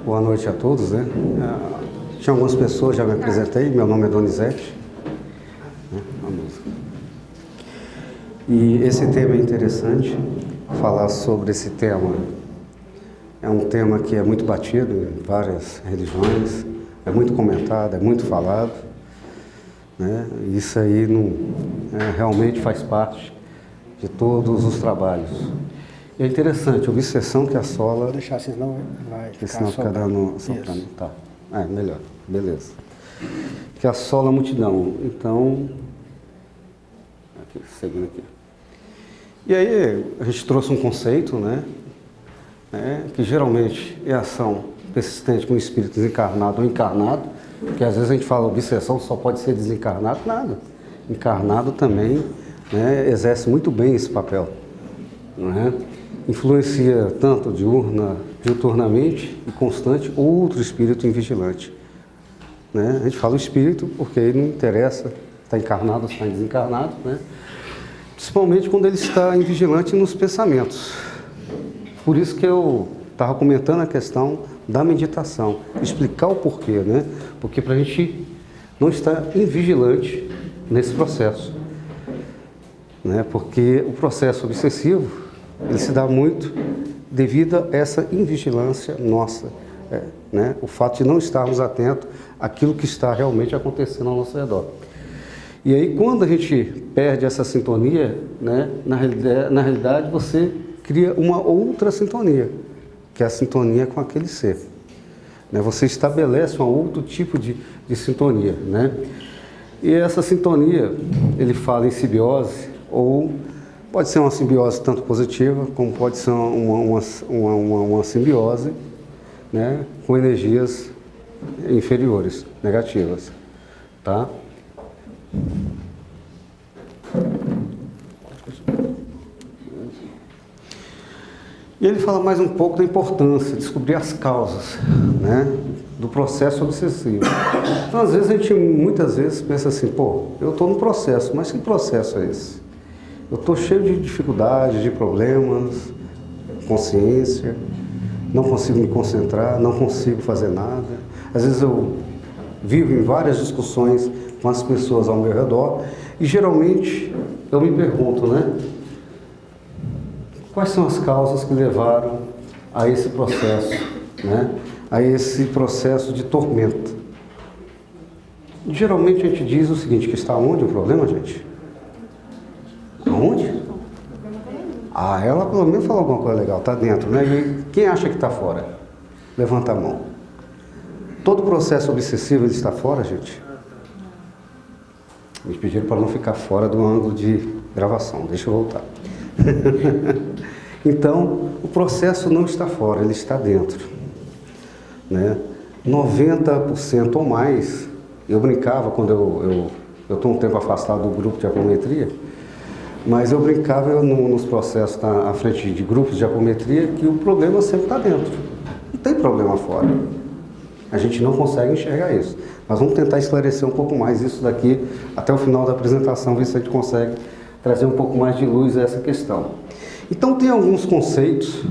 Boa noite a todos, né? Tinha algumas pessoas, já me apresentei, meu nome é Donizete. E esse tema é interessante, falar sobre esse tema. É um tema que é muito batido em várias religiões, é muito comentado, é muito falado, né? E isso aí realmente faz parte de todos os trabalhos. E é interessante, obsessão que assola... Vou deixar, senão vai ficar senão fica dando soprano. Tá. Melhor. Beleza. Que assola a multidão. Então, aqui, seguindo aqui. E aí, a gente trouxe um conceito, né? Que geralmente é ação persistente com o espírito desencarnado ou encarnado, porque às vezes a gente fala obsessão só pode ser desencarnado, nada. Encarnado também, né, exerce muito bem esse papel, não é? Influencia tanto diuturnamente e constante outro espírito invigilante. Né? A gente fala o espírito porque ele não interessa está encarnado ou está desencarnado, né? Principalmente quando ele está invigilante nos pensamentos. Por isso que eu estava comentando a questão da meditação, explicar o porquê, né? Porque para a gente não estar invigilante nesse processo, né? Porque o processo obsessivo ele se dá muito devido a essa invigilância nossa, né? O fato de não estarmos atentos àquilo que está realmente acontecendo ao nosso redor. E aí, quando a gente perde essa sintonia, né, na realidade você cria uma outra sintonia, que é a sintonia com aquele ser. Né? Você estabelece um outro tipo de sintonia. Né? E essa sintonia, ele fala em simbiose, ou pode ser uma simbiose tanto positiva, como pode ser uma simbiose, né, com energias inferiores, negativas. Tá? E ele fala mais um pouco da importância de descobrir as causas, né, do processo obsessivo. Então, às vezes, a gente muitas vezes pensa assim, pô, eu estou no processo, mas que processo é esse? Eu estou cheio de dificuldades, de problemas, consciência, não consigo me concentrar, não consigo fazer nada. Às vezes eu vivo em várias discussões com as pessoas ao meu redor e geralmente eu me pergunto, né? Quais são as causas que levaram a esse processo, né? A esse processo de tormento? Geralmente a gente diz o seguinte, que está onde o problema, gente? Aonde? Ela pelo menos falou alguma coisa legal, está dentro, né? E quem acha que está fora? Levanta a mão. Todo processo obsessivo ele está fora, gente? Me pediram para não ficar fora do ângulo de gravação, deixa eu voltar. Então, o processo não está fora, ele está dentro. Né? 90% ou mais, eu brincava quando eu estou um tempo afastado do grupo de apometria, mas eu brincava nos processos à frente de grupos de apometria que o problema sempre está dentro, não tem problema fora. A gente não consegue enxergar isso. Nós vamos tentar esclarecer um pouco mais isso daqui até o final da apresentação, ver se a gente consegue trazer um pouco mais de luz a essa questão. Então tem alguns conceitos,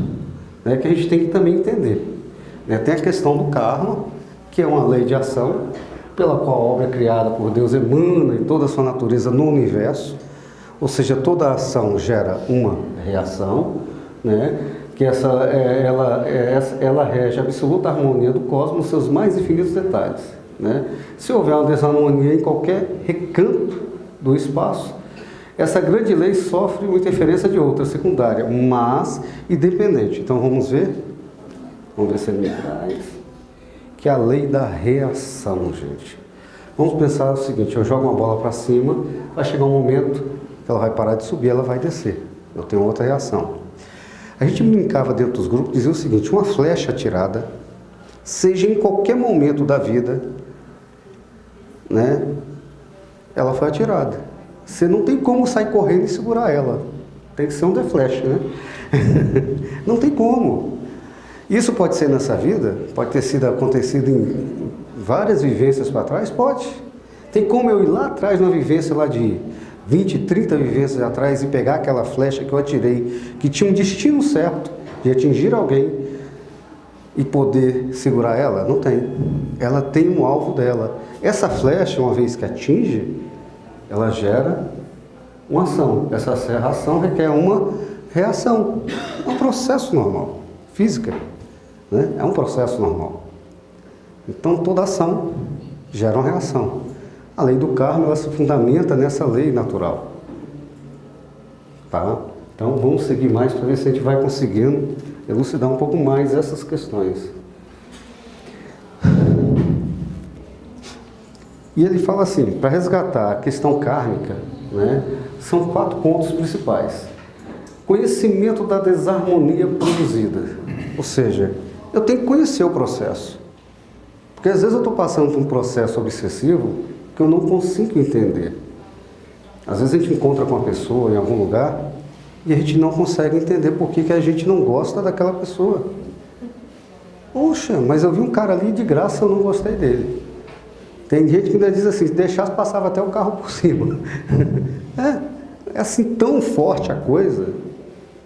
né, que a gente tem que também entender. Né? Tem a questão do karma, que é uma lei de ação, pela qual a obra é criada por Deus emana em toda a sua natureza no universo. Ou seja, toda ação gera uma reação, né? Que ela rege a absoluta harmonia do cosmos nos seus mais infinitos detalhes. Né? Se houver uma desarmonia em qualquer recanto do espaço, essa grande lei sofre uma interferência de outra, secundária, mas independente. Então vamos ver se ele me traz, que é a lei da reação, gente. Vamos pensar o seguinte, eu jogo uma bola para cima, vai chegar um momento que ela vai parar de subir, ela vai descer. Eu tenho outra reação. A gente brincava dentro dos grupos, dizia o seguinte, uma flecha atirada, seja em qualquer momento da vida, né, ela foi atirada. Você não tem como sair correndo e segurar ela. Tem que ser um deflash, né? Não tem como. Isso pode ser nessa vida, pode ter acontecido em várias vivências para trás, pode. Tem como eu ir lá atrás, numa vivência lá de 20, 30 vivências atrás e pegar aquela flecha que eu atirei, que tinha um destino certo de atingir alguém, e poder segurar ela? Não tem. Ela tem um alvo dela. Essa flecha, uma vez que atinge, ela gera uma ação. Essa ação requer uma reação. É um processo normal. Física, né? É um processo normal. Então, toda ação gera uma reação. A lei do karma, ela se fundamenta nessa lei natural. Tá? Então, vamos seguir mais para ver se a gente vai conseguindo elucidar um pouco mais essas questões. E ele fala assim, para resgatar a questão kármica, né, são 4 pontos principais. Conhecimento da desarmonia produzida. Ou seja, eu tenho que conhecer o processo. Porque às vezes eu estou passando por um processo obsessivo que eu não consigo entender. Às vezes a gente encontra com uma pessoa em algum lugar e a gente não consegue entender por que a gente não gosta daquela pessoa. Poxa, mas eu vi um cara ali de graça, eu não gostei dele. Tem gente que ainda diz assim, se deixasse passava até o carro por cima. É assim tão forte a coisa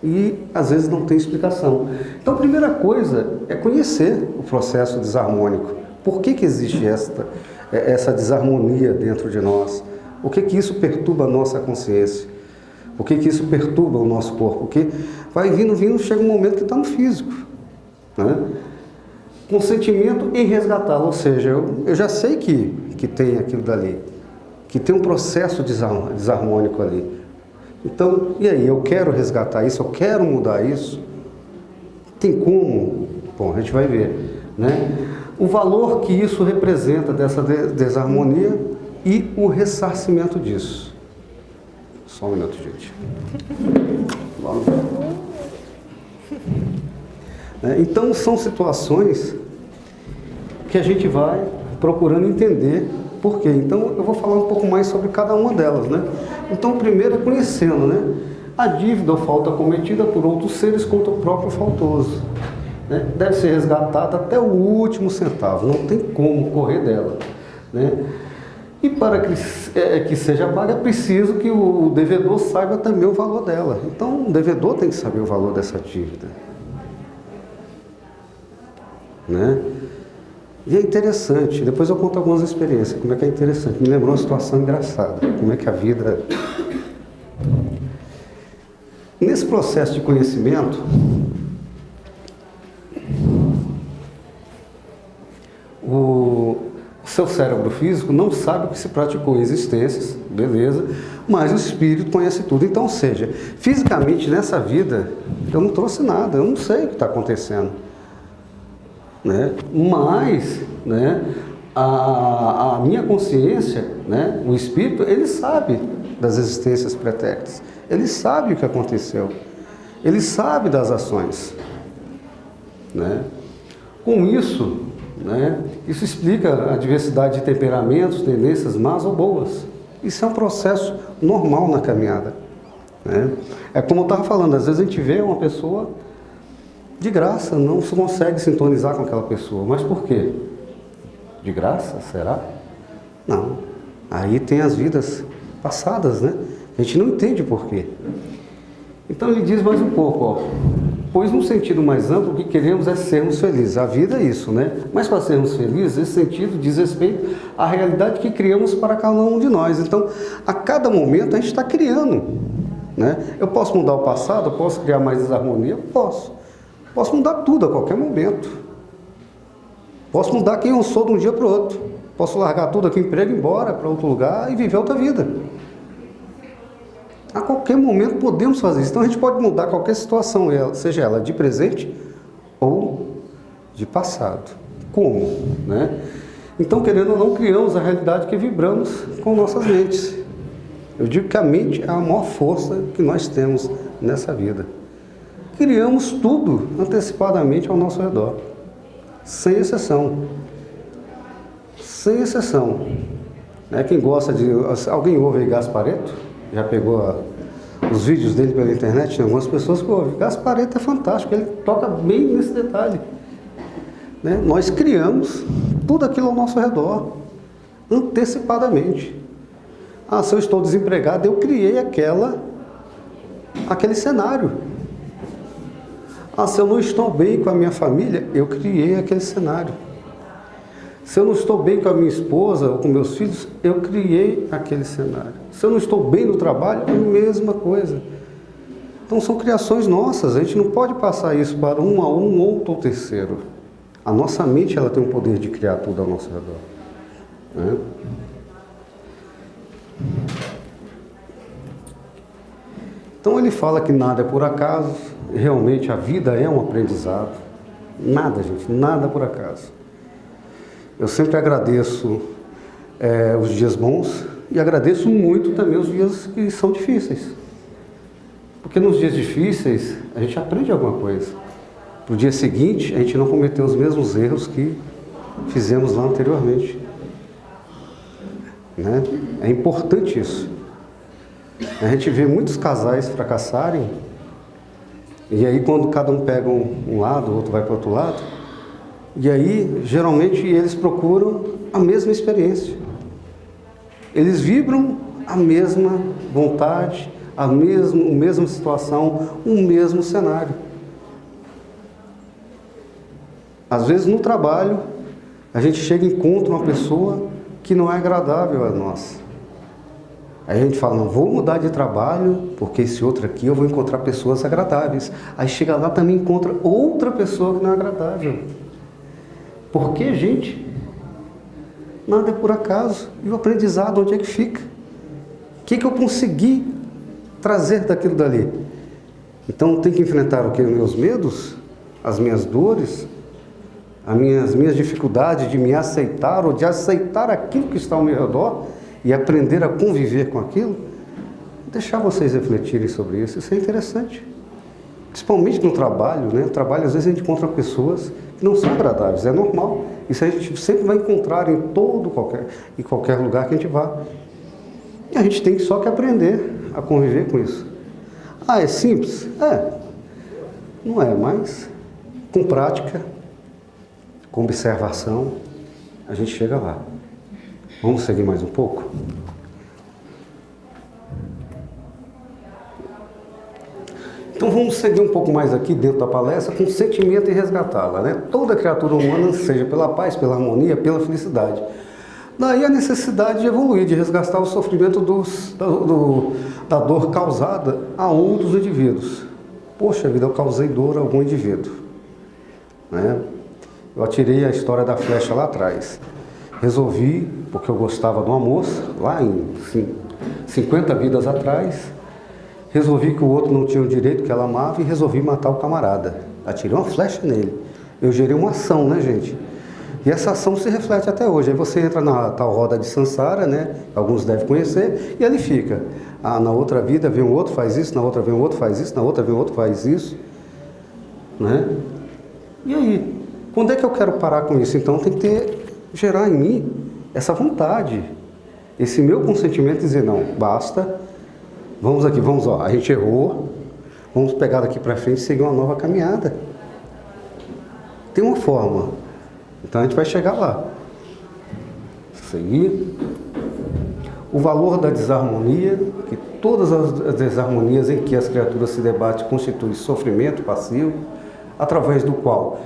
e às vezes não tem explicação. Então a primeira coisa é conhecer o processo desarmônico. Por que existe essa desarmonia dentro de nós? O que isso perturba a nossa consciência? O que isso perturba o nosso corpo? Porque vai vindo, chega um momento que está no físico, né? Consentimento em resgatá-lo, ou seja, eu já sei que tem aquilo dali, que tem um processo desarmônico ali. Então, e aí, eu quero resgatar isso, eu quero mudar isso? Tem como? Bom, a gente vai ver, né? O valor que isso representa dessa desarmonia e o ressarcimento disso. Só um minuto, gente. Então, são situações que a gente vai procurando entender por quê. Então, eu vou falar um pouco mais sobre cada uma delas, né? Então, primeiro é conhecendo, né? A dívida ou falta cometida por outros seres contra o próprio faltoso, né? Deve ser resgatada até o último centavo, não tem como correr dela, né? E para que seja paga, é preciso que o devedor saiba também o valor dela. Então, o devedor tem que saber o valor dessa dívida, né? E é interessante, depois eu conto algumas experiências, como é que é interessante. Me lembrou uma situação engraçada, como é que a vida... Nesse processo de conhecimento, o seu cérebro físico não sabe o que se praticou em existências, beleza, mas o espírito conhece tudo. Então, ou seja, fisicamente nessa vida, eu não trouxe nada, eu não sei o que está acontecendo, né? Mas, né, a minha consciência, né, o espírito, ele sabe das existências pretéritas, ele sabe o que aconteceu, ele sabe das ações, né? Com isso, né, isso explica a diversidade de temperamentos, tendências más ou boas. Isso é um processo normal na caminhada, né? É como eu estava falando, às vezes a gente vê uma pessoa de graça, não se consegue sintonizar com aquela pessoa. Mas por quê? De graça? Será? Não. Aí tem as vidas passadas, né? A gente não entende por quê. Então ele diz mais um pouco, ó. Pois num sentido mais amplo, o que queremos é sermos felizes. A vida é isso, né? Mas para sermos felizes, esse sentido diz respeito à realidade que criamos para cada um de nós. Então, a cada momento a gente está criando, né? Eu posso mudar o passado, eu posso criar mais desarmonia? Eu posso. Posso mudar tudo a qualquer momento. Posso mudar quem eu sou de um dia para o outro. Posso largar tudo aqui, emprego, ir embora para outro lugar e viver outra vida. A qualquer momento podemos fazer isso. Então a gente pode mudar qualquer situação, seja ela de presente ou de passado. Como? Né? Então, querendo ou não, criamos a realidade que vibramos com nossas mentes. Eu digo que a mente é a maior força que nós temos nessa vida. Criamos tudo antecipadamente ao nosso redor, sem exceção. Sem exceção. Né? Quem gosta de... Alguém ouve aí Gasparetto? Já pegou os vídeos dele pela internet? Tem algumas pessoas que ouvem. Gasparetto é fantástico, ele toca bem nesse detalhe. Né? Nós criamos tudo aquilo ao nosso redor, antecipadamente. Ah, se eu estou desempregado, eu criei aquele cenário. Ah, se eu não estou bem com a minha família, eu criei aquele cenário. Se eu não estou bem com a minha esposa ou com meus filhos, eu criei aquele cenário. Se eu não estou bem no trabalho, é a mesma coisa. Então são criações nossas, a gente não pode passar isso para um a um ou outro terceiro. A nossa mente ela tem o poder de criar tudo ao nosso redor. Né? Então ele fala que nada é por acaso, realmente a vida é um aprendizado. Nada, gente, nada por acaso. Eu sempre agradeço os dias bons e agradeço muito também os dias que são difíceis. Porque nos dias difíceis a gente aprende alguma coisa. Para o dia seguinte a gente não cometeu os mesmos erros que fizemos lá anteriormente. Né? É importante isso. A gente vê muitos casais fracassarem e aí quando cada um pega um lado, o outro vai para o outro lado, e aí geralmente eles procuram a mesma experiência. Eles vibram a mesma vontade, a mesma situação, o mesmo cenário. Às vezes no trabalho a gente chega e encontra uma pessoa que não é agradável a nós. Aí a gente fala, não, vou mudar de trabalho, porque esse outro aqui eu vou encontrar pessoas agradáveis. Aí chega lá também encontra outra pessoa que não é agradável. Por que, gente? Nada é por acaso. E o aprendizado, onde é que fica? O que eu consegui trazer daquilo dali? Então tem que enfrentar o que? Os meus medos, as minhas dores, as minhas dificuldades de me aceitar ou de aceitar aquilo que está ao meu redor e aprender a conviver com aquilo. Deixar vocês refletirem sobre isso, isso é interessante. Principalmente no trabalho, né? No trabalho, às vezes, a gente encontra pessoas que não são agradáveis, é normal. Isso a gente sempre vai encontrar em qualquer lugar que a gente vá. E a gente tem só que aprender a conviver com isso. Ah, é simples? É. Não é, mas com prática, com observação, a gente chega lá. Vamos seguir mais um pouco? Então vamos seguir um pouco mais aqui dentro da palestra com o sentimento e resgatá-la, né? Toda criatura humana anseja pela paz, pela harmonia, pela felicidade. Daí a necessidade de evoluir, de resgatar o sofrimento da dor causada a outros indivíduos. Poxa vida, eu causei dor a algum indivíduo. Né? Eu atirei a história da flecha lá atrás. Resolvi, porque eu gostava de uma moça, lá em 50 vidas atrás, resolvi que o outro não tinha o direito que ela amava e resolvi matar o camarada. Atirei uma flecha nele. Eu gerei uma ação, né, gente? E essa ação se reflete até hoje. Aí você entra na tal roda de Sansara, né? Alguns devem conhecer, e ali fica. Ah, na outra vida vem um outro, faz isso, na outra vem um outro, faz isso, na outra vem outro, faz isso. Né? E aí? Quando é que eu quero parar com isso? Então tem que gerar em mim essa vontade, esse meu consentimento de dizer, não, basta, vamos aqui, vamos, ó, a gente errou, vamos pegar daqui para frente e seguir uma nova caminhada. Tem uma forma, então a gente vai chegar lá. Seguir. O valor da desarmonia, que todas as desarmonias em que as criaturas se debatem constituem sofrimento passivo, através do qual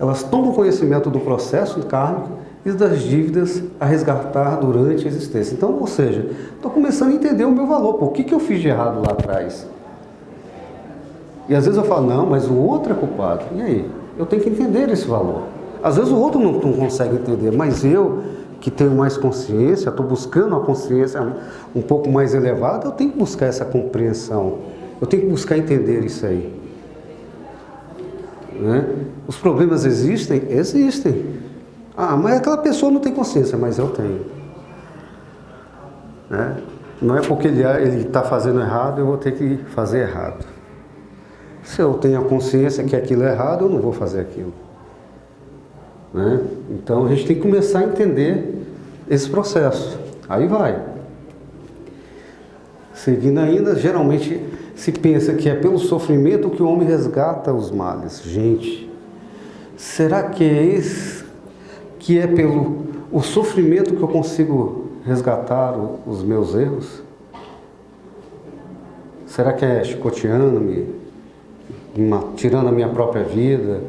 elas tomam conhecimento do processo kármico e das dívidas a resgatar durante a existência. Então, ou seja, estou começando a entender o meu valor. Por que eu fiz de errado lá atrás? E às vezes eu falo, não, mas o outro é culpado. E aí? Eu tenho que entender esse valor. Às vezes o outro não consegue entender, mas eu, que tenho mais consciência, estou buscando uma consciência um pouco mais elevada, eu tenho que buscar essa compreensão. Eu tenho que buscar entender isso aí. Né? Os problemas existem? Existem. Ah, mas aquela pessoa não tem consciência, mas eu tenho. Né? Não é porque ele está fazendo errado, eu vou ter que fazer errado. Se eu tenho a consciência que aquilo é errado, eu não vou fazer aquilo. Né? Então a gente tem que começar a entender esse processo. Aí vai. Seguindo ainda, geralmente se pensa que é pelo sofrimento que o homem resgata os males. Gente, será que é pelo o sofrimento que eu consigo resgatar os meus erros? Será que é chicoteando-me, tirando a minha própria vida,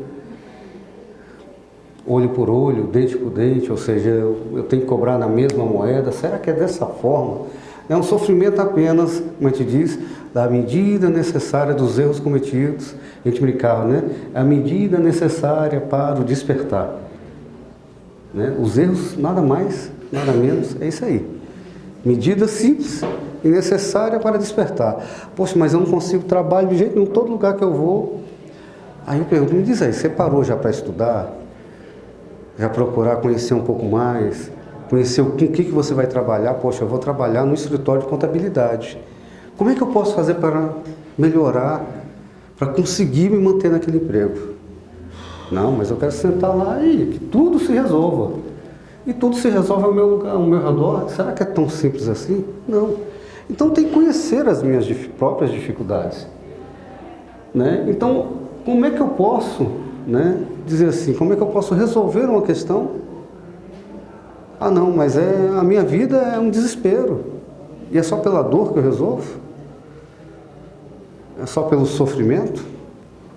olho por olho, dente por dente, ou seja, eu tenho que cobrar na mesma moeda. Será que é dessa forma? É um sofrimento apenas, como a gente diz, da medida necessária dos erros cometidos. A gente brincava, né? A medida necessária para o despertar. Né? Os erros, nada mais, nada menos, é isso aí. Medida simples e necessária para despertar. Poxa, mas eu não consigo trabalho de jeito nenhum, todo lugar que eu vou. Aí eu pergunto, me diz aí, você parou já para estudar? Já procurar conhecer um pouco mais? Conhecer com o que você vai trabalhar? Poxa, eu vou trabalhar no escritório de contabilidade. Como é que eu posso fazer para melhorar, para conseguir me manter naquele emprego? Não, mas eu quero sentar lá e que tudo se resolva. E tudo se resolve ao meu lugar, ao meu redor. Será que é tão simples assim? Não. Então tem que conhecer as minhas próprias dificuldades. Né? Então, como é que eu posso, né, dizer assim, como é que eu posso resolver uma questão? Ah não, mas a minha vida é um desespero. E é só pela dor que eu resolvo? É só pelo sofrimento?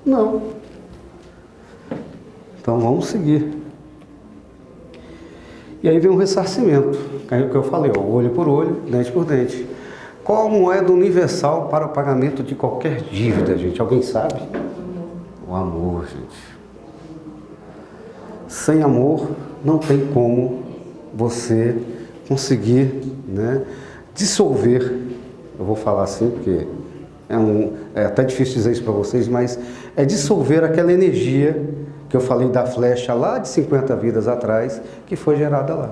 Não. Então vamos seguir. E aí vem um ressarcimento, que é o que eu falei, ó, olho por olho, dente por dente. Qual a moeda universal para o pagamento de qualquer dívida, gente? Alguém sabe? O amor, gente. Sem amor não tem como você conseguir, né, dissolver, eu vou falar assim porque é até difícil dizer isso para vocês, mas é dissolver aquela energia que eu falei da flecha lá de 50 vidas atrás, que foi gerada lá.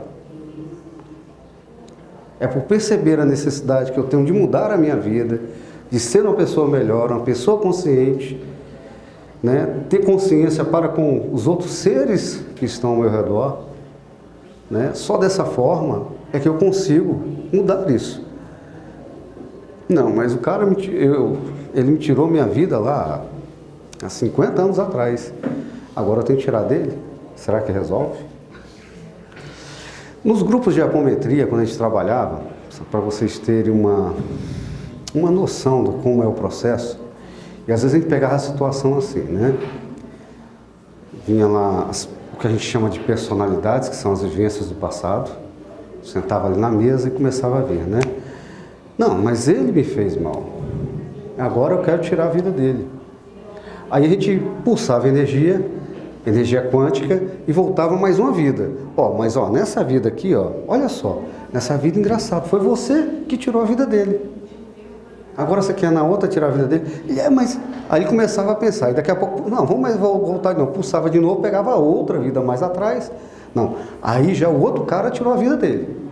É por perceber a necessidade que eu tenho de mudar a minha vida, de ser uma pessoa melhor, uma pessoa consciente, né? Ter consciência para com os outros seres que estão ao meu redor, né? Só dessa forma é que eu consigo mudar isso. Não, mas o cara ele me tirou minha vida lá há 50 anos atrás. Agora eu tenho que tirar dele? Será que resolve? Nos grupos de apometria, quando a gente trabalhava, para vocês terem uma noção de como é o processo, e às vezes a gente pegava a situação assim, né? Vinha lá o que a gente chama de personalidades, que são as vivências do passado, sentava ali na mesa e começava a ver, né? Não, mas ele me fez mal. Agora eu quero tirar a vida dele. Aí a gente pulsava energia quântica e voltava mais uma vida. Mas nessa vida aqui, olha só, nessa vida engraçado, foi você que tirou a vida dele. Agora você quer na outra tirar a vida dele? Mas aí ele começava a pensar, e daqui a pouco, não, vamos mais voltar, não, pulsava de novo, pegava outra vida mais atrás. Não, aí já o outro cara tirou a vida dele.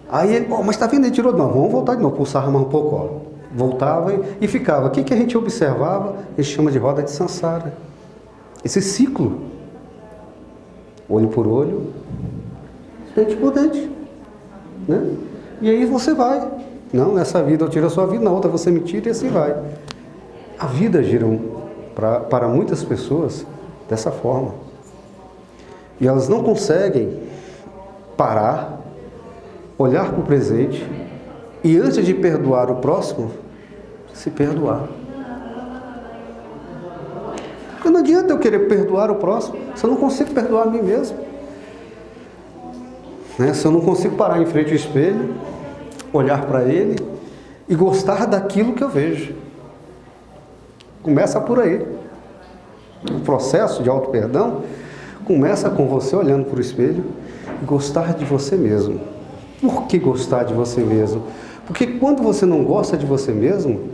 Aí ele, mas está vendo, ele tirou, não, vamos voltar de novo, pulsava mais um pouco, voltava e ficava. O que a gente observava? A gente chama de roda de Sansara. Esse ciclo, olho por olho, dente por dente, né? E aí você vai. Não, nessa vida eu tiro a sua vida, na outra você me tira e assim vai. A vida gira para muitas pessoas dessa forma. E elas não conseguem parar, olhar para o presente e antes de perdoar o próximo, se perdoar. Porque não adianta eu querer perdoar o próximo se eu não consigo perdoar a mim mesmo. Né? Se eu não consigo parar em frente ao espelho, olhar para ele e gostar daquilo que eu vejo. Começa por aí. O processo de auto-perdão começa com você olhando para o espelho e gostar de você mesmo. Por que gostar de você mesmo? Porque quando você não gosta de você mesmo,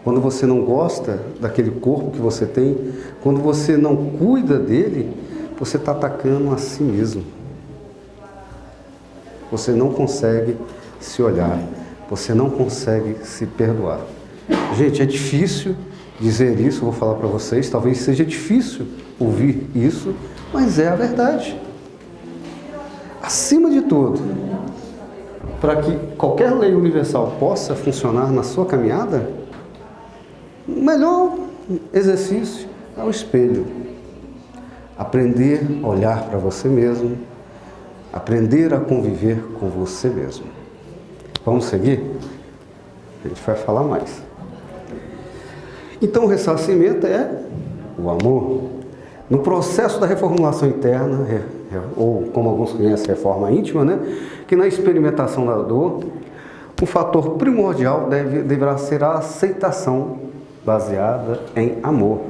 quando você não gosta daquele corpo que você tem, quando você não cuida dele, você está atacando a si mesmo. Você não consegue se olhar, você não consegue se perdoar. Gente, é difícil dizer isso, vou falar para vocês, talvez seja difícil ouvir isso, mas é a verdade. Acima de tudo, para que qualquer lei universal possa funcionar na sua caminhada, o melhor exercício é o espelho. Aprender a olhar para você mesmo, aprender a conviver com você mesmo. Vamos seguir? A gente vai falar mais. Então, o ressarcimento é o amor. No processo da reformulação interna, ou como alguns conhecem, reforma íntima, né? Que na experimentação da dor, o fator primordial deverá ser a aceitação baseada em amor.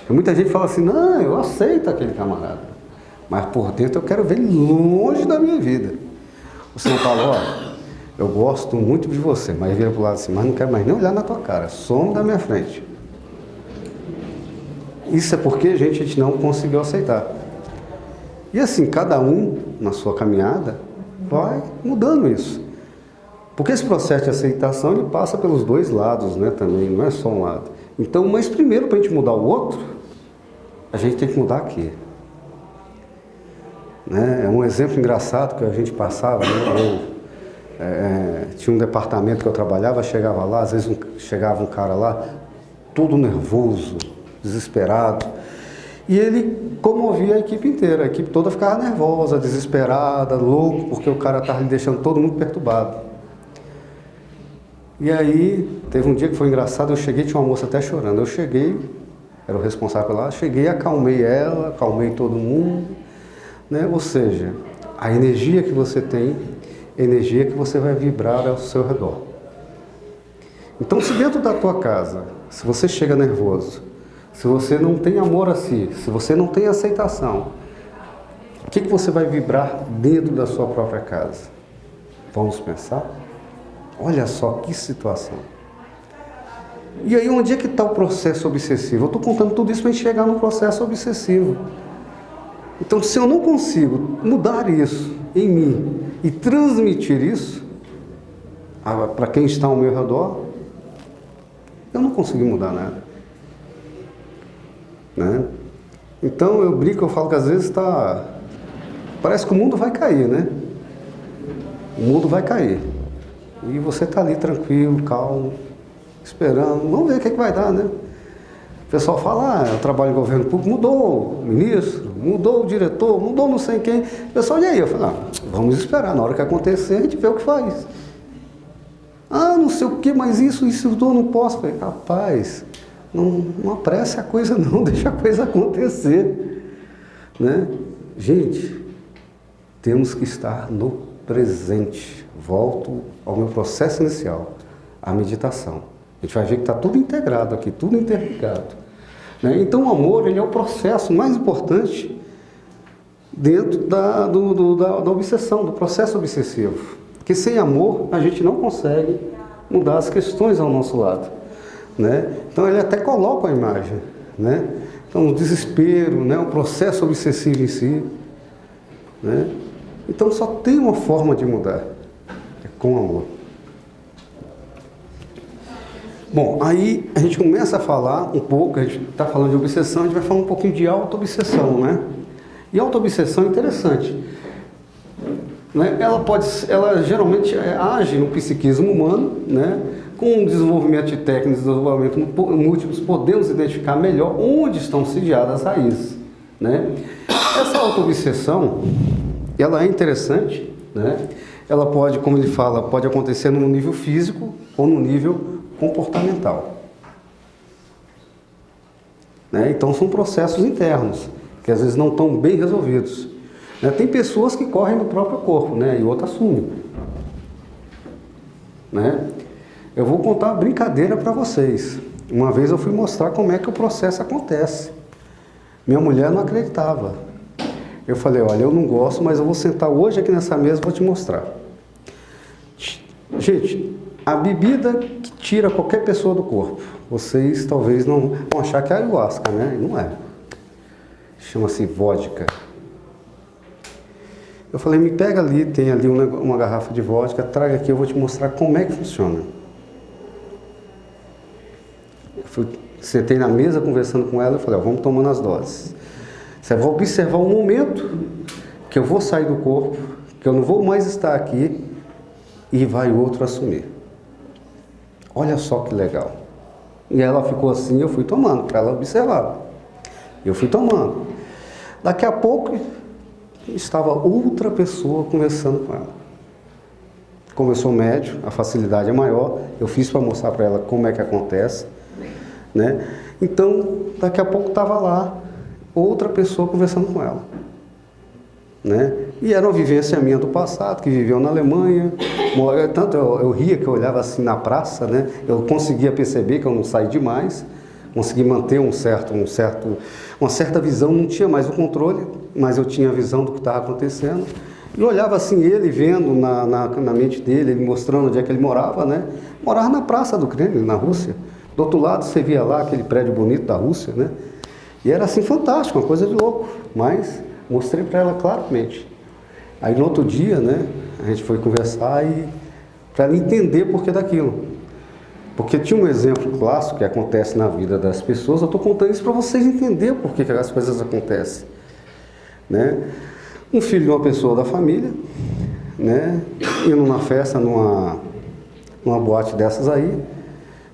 E muita gente fala assim, não, eu aceito aquele camarada, mas por dentro eu quero ver ele longe da minha vida. O Senhor fala, ó, eu gosto muito de você, mas vira para o lado assim, mas não quero mais nem olhar na tua cara, some da minha frente. Isso é porque, gente, a gente não conseguiu aceitar. E assim, cada um, na sua caminhada, vai mudando isso. Porque esse processo de aceitação, ele passa pelos dois lados, né, também, não é só um lado. Então, mas primeiro, para a gente mudar o outro, a gente tem que mudar aqui. Né? É um exemplo engraçado que a gente passava, né? Tinha um departamento que eu trabalhava, chegava lá, às vezes chegava um cara lá, todo nervoso, desesperado, e ele comovia a equipe inteira, a equipe toda ficava nervosa, desesperada, louco, porque o cara estava deixando todo mundo perturbado. E aí, teve um dia que foi engraçado, eu cheguei, tinha uma moça até chorando, eu cheguei, era o responsável lá, cheguei, acalmei ela, acalmei todo mundo, né? Ou seja, a energia que você tem, a energia que você vai vibrar ao seu redor. Então, se dentro da tua casa, se você chega nervoso, se você não tem amor a si, se você não tem aceitação, o que você vai vibrar dentro da sua própria casa? Vamos pensar? Olha só que situação. E aí, onde é que está o processo obsessivo? Eu estou contando tudo isso para a gente chegar no processo obsessivo. Então, se eu não consigo mudar isso em mim e transmitir isso para quem está ao meu redor, eu não consegui mudar nada. Né? Então, eu brinco, eu falo que às vezes parece que o mundo vai cair, né? O mundo vai cair. E você está ali tranquilo, calmo, esperando. Vamos ver o que vai dar, né? O pessoal fala, eu trabalho em governo público, mudou o ministro, mudou o diretor, mudou não sei quem. O pessoal, e aí? Eu falo, vamos esperar, na hora que acontecer a gente vê o que faz. Não sei o que, mas isso eu não posso. Eu falei, rapaz, não apresse a coisa não, deixa a coisa acontecer. Né? Gente, temos que estar no presente. Volto ao meu processo inicial, a meditação. A gente vai ver que está tudo integrado aqui, tudo interligado. Né? Então o amor, ele é o processo mais importante dentro da obsessão, do processo obsessivo. Porque sem amor a gente não consegue mudar as questões ao nosso lado. Né? Então ele até coloca a imagem. Né? Então o desespero, né? O processo obsessivo em si. Né? Então só tem uma forma de mudar. Com amor. Bom, aí a gente começa a falar um pouco, a gente está falando de obsessão, a gente vai falar um pouquinho de auto-obsessão, né? E auto-obsessão é interessante. Né? Ela geralmente age no psiquismo humano, né? Com o desenvolvimento de técnicas de desenvolvimento múltiplos, podemos identificar melhor onde estão sediadas as raízes. Né? Essa auto-obsessão, ela é interessante, né? Ela pode, como ele fala, pode acontecer no nível físico ou no nível comportamental. Né? Então são processos internos, que às vezes não estão bem resolvidos. Né? Tem pessoas que correm no próprio corpo, né? E outras assumem. Né? Eu vou contar uma brincadeira para vocês. Uma vez eu fui mostrar como é que o processo acontece. Minha mulher não acreditava. Eu falei, olha, eu não gosto, mas eu vou sentar hoje aqui nessa mesa e vou te mostrar. Gente, a bebida que tira qualquer pessoa do corpo, vocês talvez não vão achar que é ayahuasca, né? E não é. Chama-se vodka. Eu falei, me pega ali, tem ali uma garrafa de vodka, traga aqui, eu vou te mostrar como é que funciona. Sentei na mesa conversando com ela, eu falei, vamos tomando as doses. Você vai observar o momento que eu vou sair do corpo, que eu não vou mais estar aqui e vai outro assumir. Olha só que legal. E ela ficou assim, eu fui tomando, para ela observar. Eu fui tomando. Daqui a pouco, estava outra pessoa conversando com ela. Como eu sou médio, a facilidade é maior, eu fiz para mostrar para ela como é que acontece. né? Então, daqui a pouco estava lá outra pessoa conversando com ela, né? E era uma vivência minha do passado, que viveu na Alemanha. Tanto eu ria que eu olhava assim na praça, né? Eu conseguia perceber que eu não saí demais, consegui manter uma certa visão, não tinha mais o controle, mas eu tinha a visão do que estava acontecendo. E olhava assim, ele vendo na mente dele, ele mostrando onde é que ele morava, né? Morava na Praça do Kremlin, na Rússia. Do outro lado você via lá aquele prédio bonito da Rússia, né? E era assim fantástico, uma coisa de louco, mas mostrei para ela claramente. Aí no outro dia, né, a gente foi conversar e para ela entender por que daquilo. Porque tinha um exemplo clássico que acontece na vida das pessoas, eu estou contando isso para vocês entenderem por que as coisas acontecem, né? Um filho de uma pessoa da família, né, indo numa festa, numa boate dessas aí,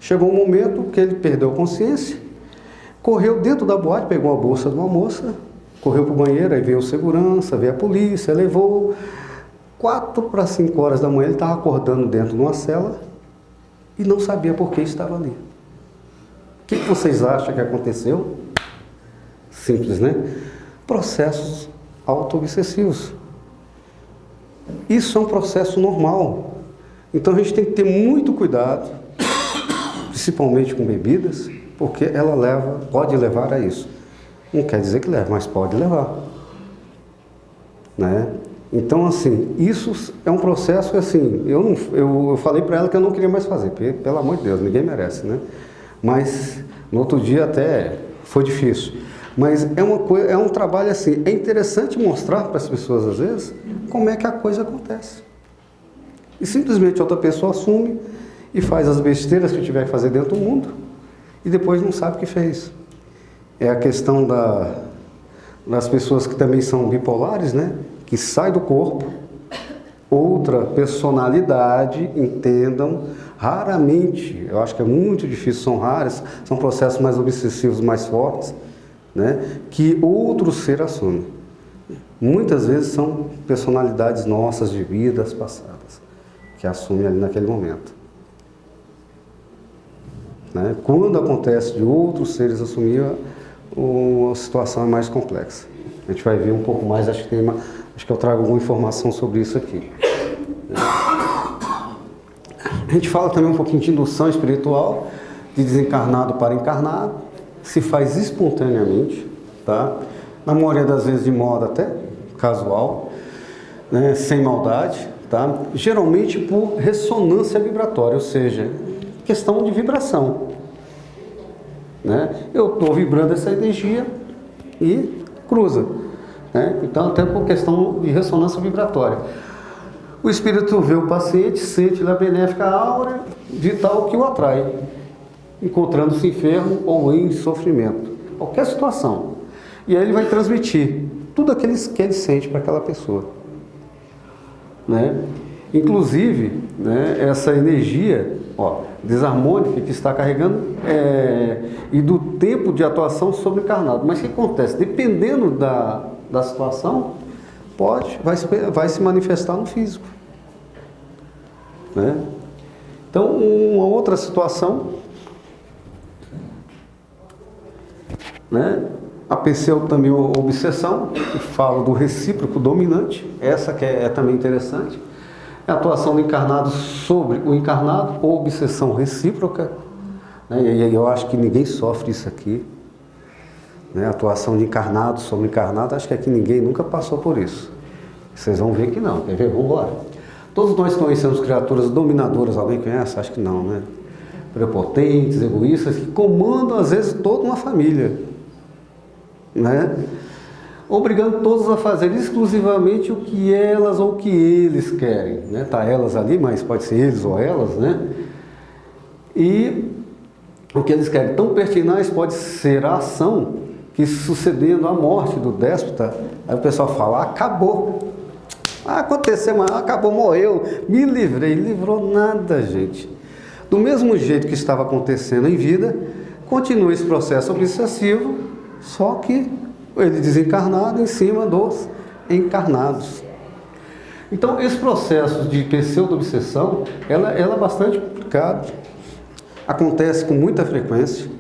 chegou um momento que ele perdeu a consciência, correu dentro da boate, pegou a bolsa de uma moça, correu para o banheiro, aí veio o segurança, veio a polícia, levou 4 para 5 horas da manhã, ele estava acordando dentro de uma cela e não sabia por que estava ali. O que vocês acham que aconteceu? Simples, né? Processos auto-obsessivos. Isso é um processo normal. Então a gente tem que ter muito cuidado, principalmente com bebidas, porque ela pode levar a isso. Não quer dizer que leva, mas pode levar, né? Então, assim, isso é um processo que, assim, eu falei para ela que eu não queria mais fazer, porque, pelo amor de Deus, ninguém merece, né? Mas, no outro dia até foi difícil. Mas é um trabalho, assim, é interessante mostrar para as pessoas, às vezes, como é que a coisa acontece. E simplesmente outra pessoa assume e faz as besteiras que tiver que fazer dentro do mundo e depois não sabe o que fez. É a questão das pessoas que também são bipolares, né? Que sai do corpo, outra personalidade, entendam, raramente, eu acho que é muito difícil, são raros, são processos mais obsessivos, mais fortes, né? Que outro ser assume. Muitas vezes são personalidades nossas de vidas passadas, que assumem ali naquele momento. Né? Quando acontece de outros seres assumir, a situação é mais complexa. A gente vai ver um pouco mais, acho que eu trago alguma informação sobre isso aqui. A gente fala também um pouquinho de indução espiritual, de desencarnado para encarnado, se faz espontaneamente, tá? Na maioria das vezes de modo até casual, né? Sem maldade, tá? Geralmente por ressonância vibratória, ou seja, questão de vibração. Né? Eu estou vibrando essa energia e cruza. Né? Então, até por questão de ressonância vibratória. O espírito vê o paciente, sente a benéfica áurea vital que o atrai, encontrando-se enfermo ou em sofrimento. Qualquer situação. E aí ele vai transmitir tudo aquilo que ele sente para aquela pessoa. Né? Inclusive, né, essa energia desarmônica que está carregando e do tempo de atuação sobre o encarnado. Mas o que acontece? Dependendo da situação, vai se manifestar no físico. Né? Então, uma outra situação, né? A pseudo-obsessão, que fala do recíproco dominante, essa que é também interessante. É a atuação do encarnado sobre o encarnado, ou obsessão recíproca, né? E eu acho que ninguém sofre isso aqui, né? A atuação de encarnado sobre encarnado, acho que aqui ninguém nunca passou por isso. Vocês vão ver que não, quer ver? Vamos embora. Todos nós conhecemos criaturas dominadoras, alguém conhece? Acho que não, né? Prepotentes, egoístas, que comandam às vezes toda uma família, né? Obrigando todos a fazer exclusivamente o que elas ou o que eles querem, né? Tá elas ali, mas pode ser eles ou elas, né? E o que eles querem tão pertinaz pode ser a ação que, sucedendo a morte do déspota, aí o pessoal fala, acabou. Aconteceu, mas acabou, morreu, me livrei. Livrou nada, gente. Do mesmo jeito que estava acontecendo em vida, continua esse processo obsessivo, só que ele desencarnado em cima dos encarnados. Então, esse processo de pseudo-obsessão, ela é bastante complicado. Acontece com muita frequência.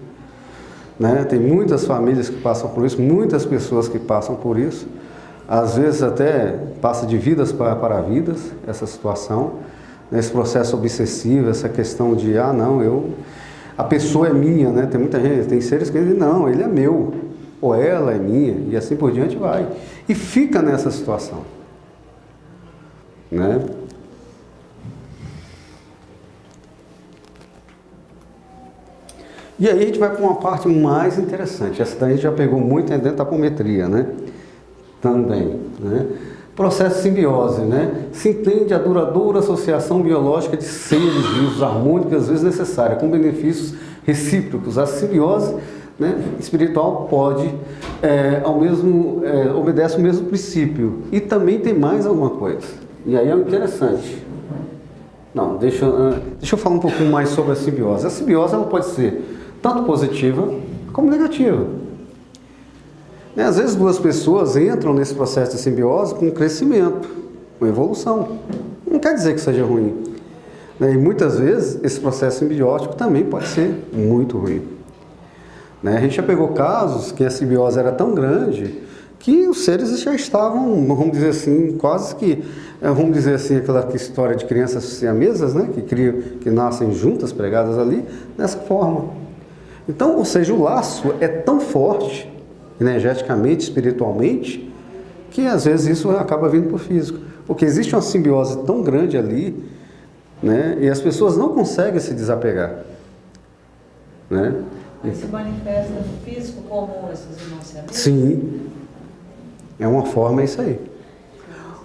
né? Tem muitas famílias que passam por isso, muitas pessoas que passam por isso. Às vezes até passa de vidas para vidas essa situação, esse processo obsessivo, essa questão de, a pessoa é minha, né? Tem muita gente, tem seres que dizem, não, ele é meu, ou ela é minha, e assim por diante vai. E fica nessa situação, né? E aí a gente vai para uma parte mais interessante. Essa daí a gente já pegou muito dentro da apometria, né? Também, né? Processo de simbiose, né? Se entende a duradoura associação biológica de seres vivos harmônica, às vezes necessária, com benefícios recíprocos. A simbiose, né, espiritual obedece o mesmo princípio. E também tem mais alguma coisa. E aí é interessante. Não, deixa eu falar um pouquinho mais sobre a simbiose. A simbiose ela pode ser tanto positiva como negativa. Às vezes duas pessoas entram nesse processo de simbiose com crescimento, com evolução. Não quer dizer que seja ruim. E muitas vezes esse processo simbiótico também pode ser muito ruim. A gente já pegou casos que a simbiose era tão grande que os seres já estavam, vamos dizer assim, quase que, vamos dizer assim, aquela história de crianças siamesas, né, que nascem juntas, pregadas ali, dessa forma. Então, ou seja, o laço é tão forte, energeticamente, espiritualmente, que às vezes isso acaba vindo para o físico. Porque existe uma simbiose tão grande ali, né, e as pessoas não conseguem se desapegar. Né? Mas se manifesta no físico como esses irmãos siameses? Sim. É uma forma, é isso aí.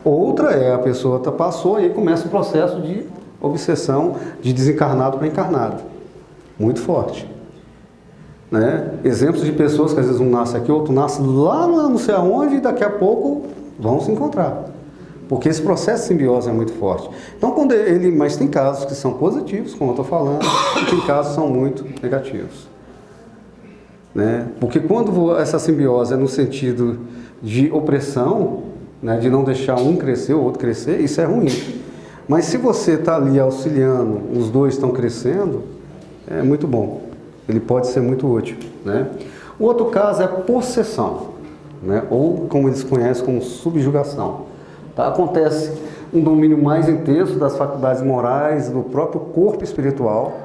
Outra é a pessoa passou e começa o processo de obsessão de desencarnado para encarnado. Muito forte. Né? Exemplos de pessoas que às vezes um nasce aqui, outro nasce lá não sei aonde e daqui a pouco vão se encontrar. Porque esse processo de simbiose é muito forte. Então, mas tem casos que são positivos, como eu estou falando, e tem casos que são muito negativos. Né? Porque quando essa simbiose é no sentido de opressão, né, de não deixar um crescer, o outro crescer, isso é ruim. Mas se você está ali auxiliando, os dois estão crescendo, é muito bom. Ele pode ser muito útil. Né? O outro caso é possessão, né? Ou como eles conhecem como subjugação. Tá? Acontece um domínio mais intenso das faculdades morais, do próprio corpo espiritual,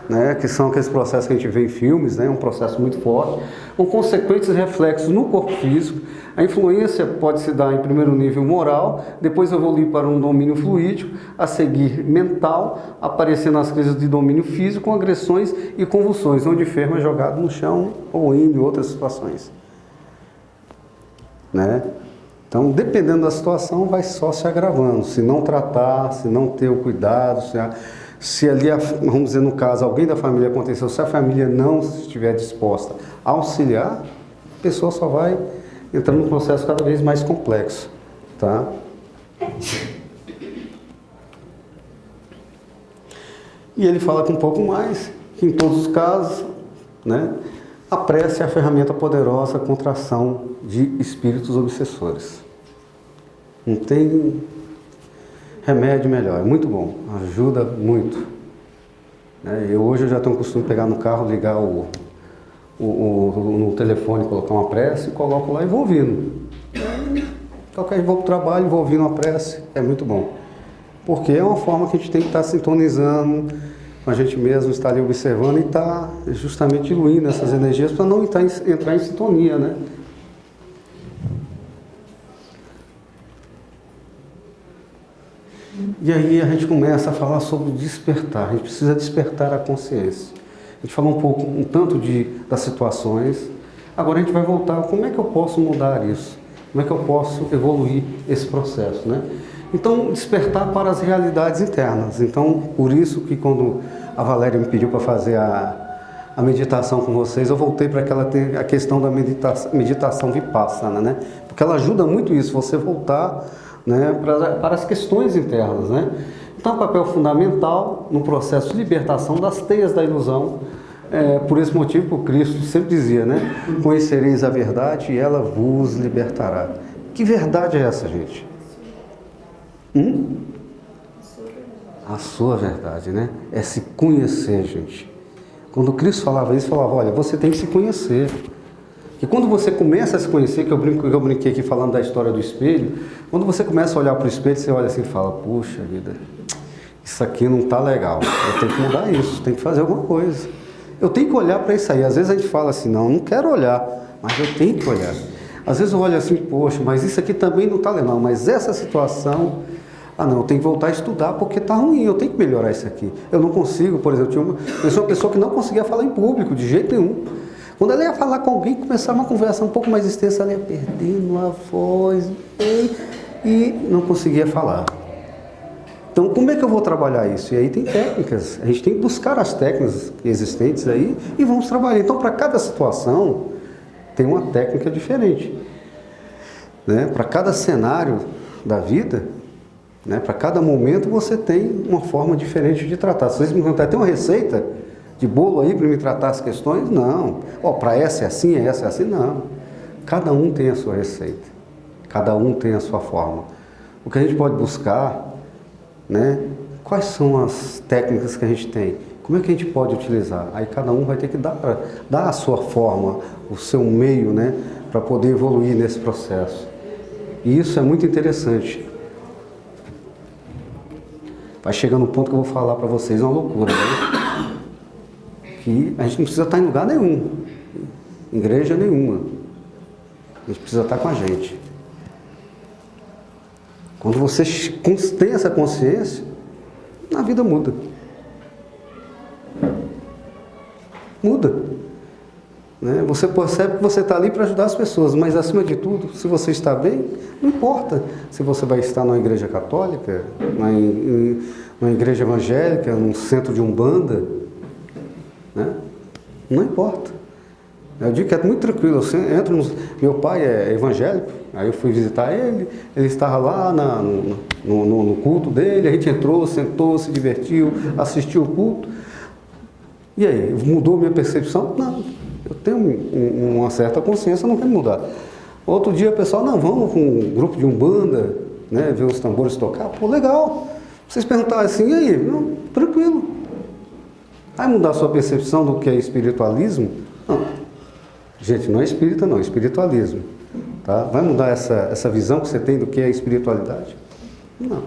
né? Que são aqueles processos que a gente vê em filmes, né? Um processo muito forte, com consequentes reflexos no corpo físico. A influência pode se dar em primeiro nível moral, depois evoluir para um domínio fluídico, a seguir mental, aparecendo as crises de domínio físico, com agressões e convulsões, onde o enfermo é jogado no chão ou em outras situações. Né? Então, dependendo da situação, vai só se agravando. Se não tratar, se não ter o cuidado, se ali, vamos dizer, no caso, alguém da família aconteceu, se a família não estiver disposta a auxiliar, a pessoa só vai entrando num processo cada vez mais complexo. Tá? E ele fala com um pouco mais, que em todos os casos, né, a prece é a ferramenta poderosa contra a ação de espíritos obsessores. Não tem remédio melhor, é muito bom, ajuda muito. Hoje eu já tenho o costume de pegar no carro, ligar no telefone, colocar uma prece, coloco lá e vou ouvindo. Qualquer vez vou para o trabalho, vou ouvindo uma prece, é muito bom. Porque é uma forma que a gente tem que estar sintonizando, a gente mesmo está ali observando e está justamente diluindo essas energias para não entrar em sintonia, né? E aí a gente começa a falar sobre despertar. A gente precisa despertar a consciência. A gente falou um tanto das situações. Agora a gente vai voltar. Como é que eu posso mudar isso? Como é que eu posso evoluir esse processo, né? Então, despertar para as realidades internas. Então, por isso que quando a Valéria me pediu para fazer a meditação com vocês, eu voltei para a questão da meditação vipassana, né? Porque ela ajuda muito isso, você voltar, né, para as questões internas, né? Então, papel fundamental no processo de libertação das teias da ilusão. Por esse motivo, o Cristo sempre dizia, né? Conhecereis a verdade e ela vos libertará. Que verdade é essa, gente? A sua verdade, né? É se conhecer, gente. Quando Cristo falava isso, falava, olha, você tem que se conhecer. E quando você começa a se conhecer, que eu brinquei aqui falando da história do espelho, quando você começa a olhar para o espelho, você olha assim e fala, puxa vida, isso aqui não está legal, eu tenho que mudar isso, tenho que fazer alguma coisa. Eu tenho que olhar para isso aí. Às vezes a gente fala assim, não quero olhar, mas eu tenho que olhar. Às vezes eu olho assim, poxa, mas isso aqui também não está legal, mas essa situação, não, eu tenho que voltar a estudar porque está ruim, eu tenho que melhorar isso aqui. Eu não consigo, por exemplo, eu sou uma pessoa que não conseguia falar em público, de jeito nenhum. Quando ela ia falar com alguém, começava uma conversa um pouco mais extensa, ela ia perdendo a voz e não conseguia falar. Então, como é que eu vou trabalhar isso? E aí tem técnicas, a gente tem que buscar as técnicas existentes aí e vamos trabalhar. Então, para cada situação, tem uma técnica diferente. Né? Para cada cenário da vida, né? Para cada momento, você tem uma forma diferente de tratar. Se vocês me perguntarem, tem uma receita de bolo aí para me tratar as questões? Não. Para essa é assim, não. Cada um tem a sua receita. Cada um tem a sua forma. O que a gente pode buscar, né? Quais são as técnicas que a gente tem? Como é que a gente pode utilizar? Aí cada um vai ter que dar a sua forma, o seu meio, né? Para poder evoluir nesse processo. E isso é muito interessante. Vai chegar no ponto que eu vou falar para vocês, é uma loucura, né? Que a gente não precisa estar em lugar nenhum, igreja nenhuma. A gente precisa estar com a gente. Quando você tem essa consciência, a vida muda. Muda. Né? Você percebe que você está ali para ajudar as pessoas, mas acima de tudo, se você está bem, não importa se você vai estar numa igreja católica, numa igreja evangélica, num centro de umbanda, né? Não importa. Eu digo que é muito tranquilo. Meu pai é evangélico, aí eu fui visitar ele estava lá no culto dele, a gente entrou, sentou, se divertiu, assistiu o culto. E aí, mudou minha percepção? Não, eu tenho uma certa consciência, não quero mudar. Outro dia o pessoal, não, vamos com um grupo de umbanda, né, ver os tambores tocar, pô, legal. Vocês perguntaram assim, e aí? Não, tranquilo. Vai mudar a sua percepção do que é espiritualismo? Não. Gente, não é espírita não, é espiritualismo. Tá? Vai mudar essa visão que você tem do que é espiritualidade? Não.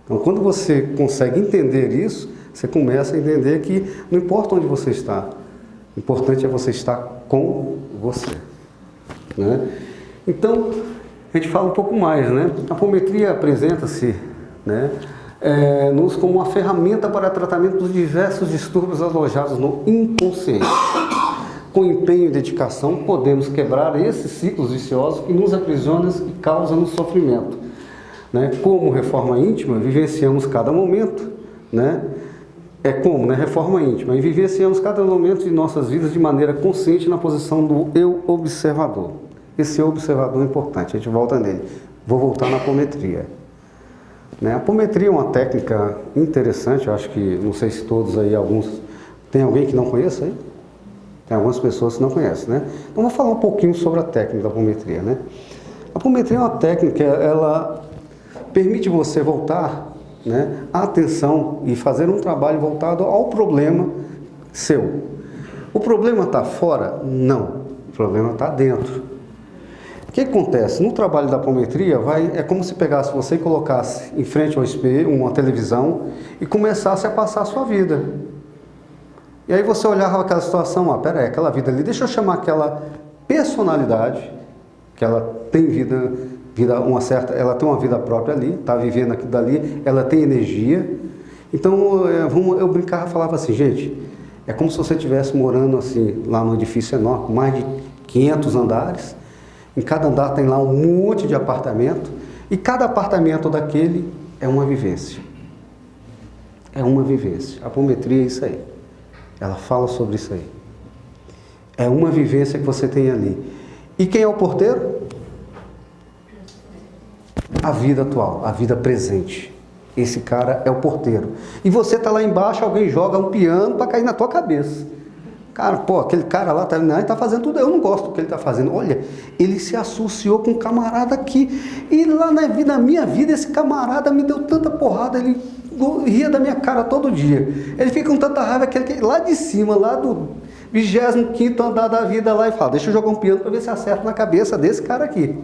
Então, quando você consegue entender isso, você começa a entender que não importa onde você está, o importante é você estar com você. Né? Então, a gente fala um pouco mais, né? A apometria apresenta-se, né, como uma ferramenta para tratamento dos diversos distúrbios alojados no inconsciente. Com empenho e dedicação, podemos quebrar esses ciclos viciosos que nos aprisionam e causam sofrimento. Né? Como reforma íntima, vivenciamos cada momento, né? Reforma íntima, e vivenciamos cada momento de nossas vidas de maneira consciente na posição do eu observador. Esse eu observador é importante, a gente volta nele. Vou voltar na apometria. Né? A apometria é uma técnica interessante, eu acho que, não sei se todos aí, alguns... Tem alguém que não conheça aí? Tem algumas pessoas que não conhecem, né? Então, vou falar um pouquinho sobre a técnica da apometria, né? A apometria é uma técnica, ela permite você voltar, né, a atenção e fazer um trabalho voltado ao problema seu. O problema está fora? Não. O problema está dentro. O que acontece? No trabalho da apometria, é como se pegasse você e colocasse em frente ao espelho, uma televisão, e começasse a passar a sua vida. E aí você olhava aquela situação, peraí, aquela vida ali, deixa eu chamar aquela personalidade, que ela tem ela tem uma vida própria ali, está vivendo aquilo dali, ela tem energia. Então, eu brincava e falava assim, gente, é como se você estivesse morando assim, lá num edifício enorme, com mais de 500 andares. Em cada andar tem lá um monte de apartamento, e cada apartamento daquele é uma vivência. É uma vivência. A apometria é isso aí. Ela fala sobre isso aí. É uma vivência que você tem ali. E quem é o porteiro? A vida atual, a vida presente. Esse cara é o porteiro. E você está lá embaixo, alguém joga um piano para cair na tua cabeça. Cara, aquele cara lá está fazendo tudo. Eu não gosto do que ele está fazendo. Olha, ele se associou com um camarada aqui. E lá na minha vida, esse camarada me deu tanta porrada. Ele ria da minha cara todo dia. Ele fica com tanta raiva que ele lá de cima, lá do 25º andar da vida lá e fala, deixa eu jogar um piano para ver se acerta na cabeça desse cara aqui.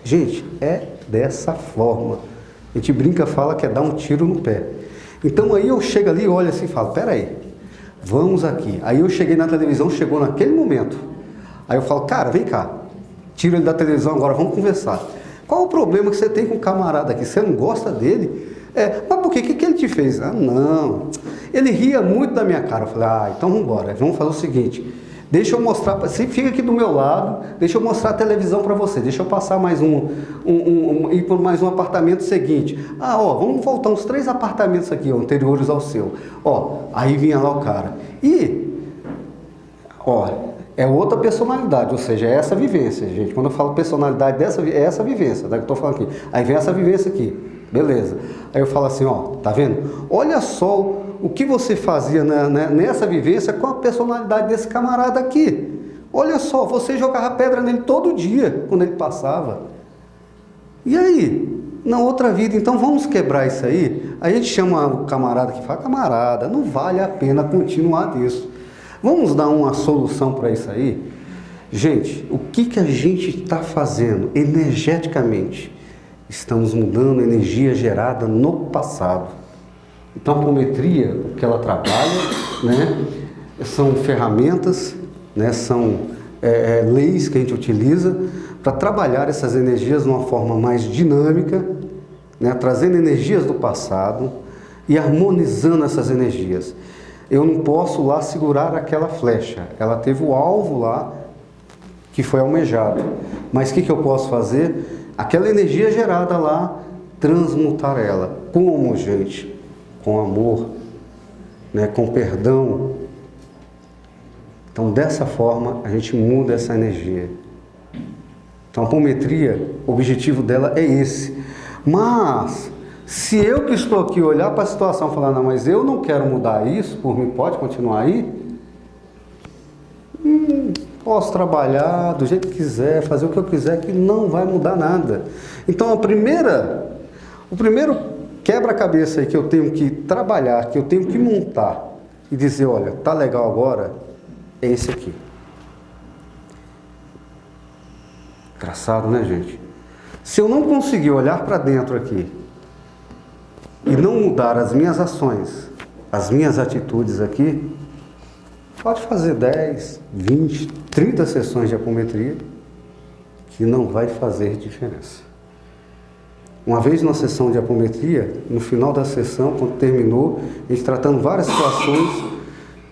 Gente, é dessa forma. A gente brinca, fala que é dar um tiro no pé. Então aí eu chego ali, olho assim e falo, peraí, vamos aqui. Aí eu cheguei na televisão, chegou naquele momento. Aí eu falo, cara, vem cá, tira ele da televisão agora, vamos conversar. Qual o problema que você tem com o camarada aqui? Você não gosta dele? Mas por quê? O que ele te fez? Ah, não. Ele ria muito da minha cara. Eu falei, então vamos embora. Vamos fazer o seguinte, deixa eu mostrar, você fica aqui do meu lado, deixa eu mostrar a televisão para você, deixa eu passar mais ir por mais um apartamento seguinte. Vamos voltar uns 3 apartamentos aqui, anteriores ao seu. Aí vinha lá o cara. É outra personalidade, ou seja, é essa vivência, gente. Quando eu falo personalidade, é essa vivência, que eu estou falando aqui. Aí vem essa vivência aqui, beleza. Aí eu falo assim, tá vendo? Olha só o que você fazia nessa vivência com a personalidade desse camarada aqui. Olha só, você jogava pedra nele todo dia, quando ele passava. E aí? Na outra vida, então vamos quebrar isso aí? Aí a gente chama o camarada que fala, camarada, não vale a pena continuar nisso. Vamos dar uma solução para isso aí? Gente, o que a gente está fazendo energeticamente? Estamos mudando a energia gerada no passado. Então a apometria, o que ela trabalha, são ferramentas, são leis que a gente utiliza para trabalhar essas energias de uma forma mais dinâmica, trazendo energias do passado e harmonizando essas energias. Eu não posso lá segurar aquela flecha, ela teve o alvo lá que foi almejado, mas o que eu posso fazer? Aquela energia gerada lá, transmutar ela. Como, gente? Com amor, com perdão. Então dessa forma a gente muda essa energia. Então a apometria, o objetivo dela é esse. Mas se eu que estou aqui olhar para a situação e falar, não, mas eu não quero mudar isso, por mim pode continuar aí, posso trabalhar do jeito que quiser, fazer o que eu quiser, que não vai mudar nada. Então o primeiro quebra-cabeça aí que eu tenho que trabalhar, que eu tenho que montar e dizer, olha, tá legal agora, é esse aqui. Engraçado, né, gente? Se eu não conseguir olhar para dentro aqui e não mudar as minhas ações, as minhas atitudes aqui, pode fazer 10, 20, 30 sessões de apometria que não vai fazer diferença. Uma vez numa sessão de apometria, no final da sessão, quando terminou, a gente tratando várias situações,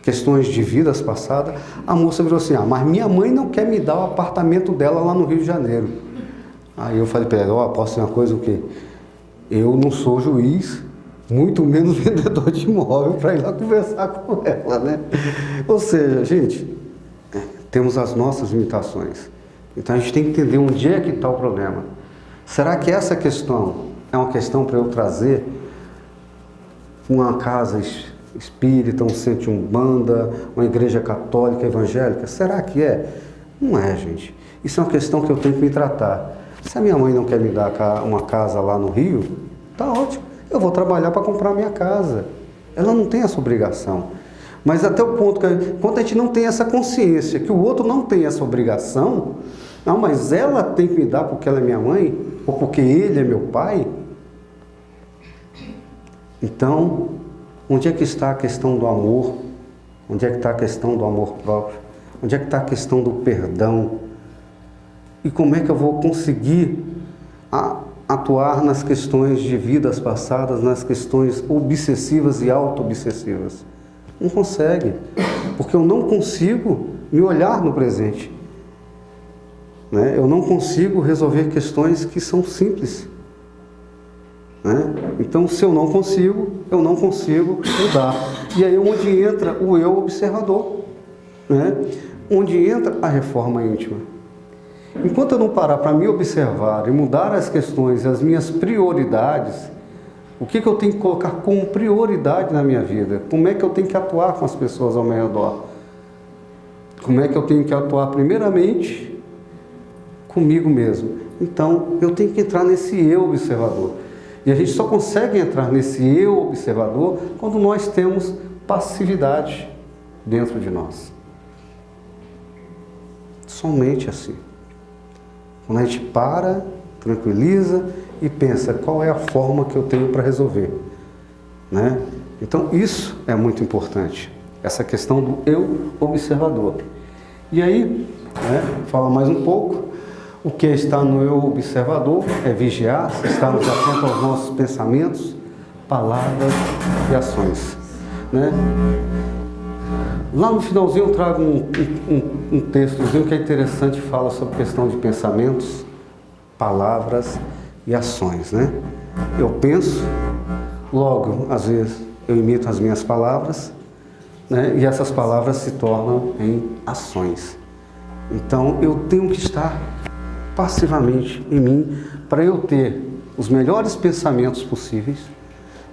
questões de vidas passadas, a moça virou assim, mas minha mãe não quer me dar o apartamento dela lá no Rio de Janeiro. Aí eu falei para ela, posso dizer uma coisa, o quê? Eu não sou juiz, muito menos vendedor de imóvel para ir lá conversar com ela, Ou seja, gente, temos as nossas limitações. Então a gente tem que entender onde é que está o problema. Será que essa questão é uma questão para eu trazer uma casa espírita, um centro de umbanda, uma igreja católica, evangélica? Será que é? Não é, gente. Isso é uma questão que eu tenho que me tratar. Se a minha mãe não quer me dar uma casa lá no Rio, tá ótimo. Eu vou trabalhar para comprar minha casa. Ela não tem essa obrigação. Mas até o ponto que, enquanto a gente não tem essa consciência, que o outro não tem essa obrigação, não, mas ela tem que me dar porque ela é minha mãe, ou porque ele é meu pai. Então, onde é que está a questão do amor? Onde é que está a questão do amor próprio? Onde é que está a questão do perdão? E como é que eu vou conseguir atuar nas questões de vidas passadas, nas questões obsessivas e auto-obsessivas? Não consegue, porque eu não consigo me olhar no presente. Eu não consigo resolver questões que são simples. Então, se eu não consigo mudar. E aí é onde entra o eu observador, onde entra a reforma íntima. Enquanto eu não parar para me observar e mudar as questões e as minhas prioridades, o que eu tenho que colocar como prioridade na minha vida? Como é que eu tenho que atuar com as pessoas ao meu redor? Como é que eu tenho que atuar primeiramente comigo mesmo? Então, eu tenho que entrar nesse eu observador. E a gente só consegue entrar nesse eu observador quando nós temos passividade dentro de nós. Somente assim. Quando a gente para, tranquiliza e pensa qual é a forma que eu tenho para resolver, né? Então isso é muito importante, essa questão do eu observador. E aí, né, fala mais um pouco, o que está no eu observador é vigiar, estarmos atentos aos nossos pensamentos, palavras e ações, né? Lá no finalzinho eu trago um textozinho que é interessante, fala sobre questão de pensamentos, palavras e ações, né? Eu penso, logo, às vezes, eu imito as minhas palavras, né? E essas palavras se tornam em ações. Então, eu tenho que estar passivamente em mim para eu ter os melhores pensamentos possíveis,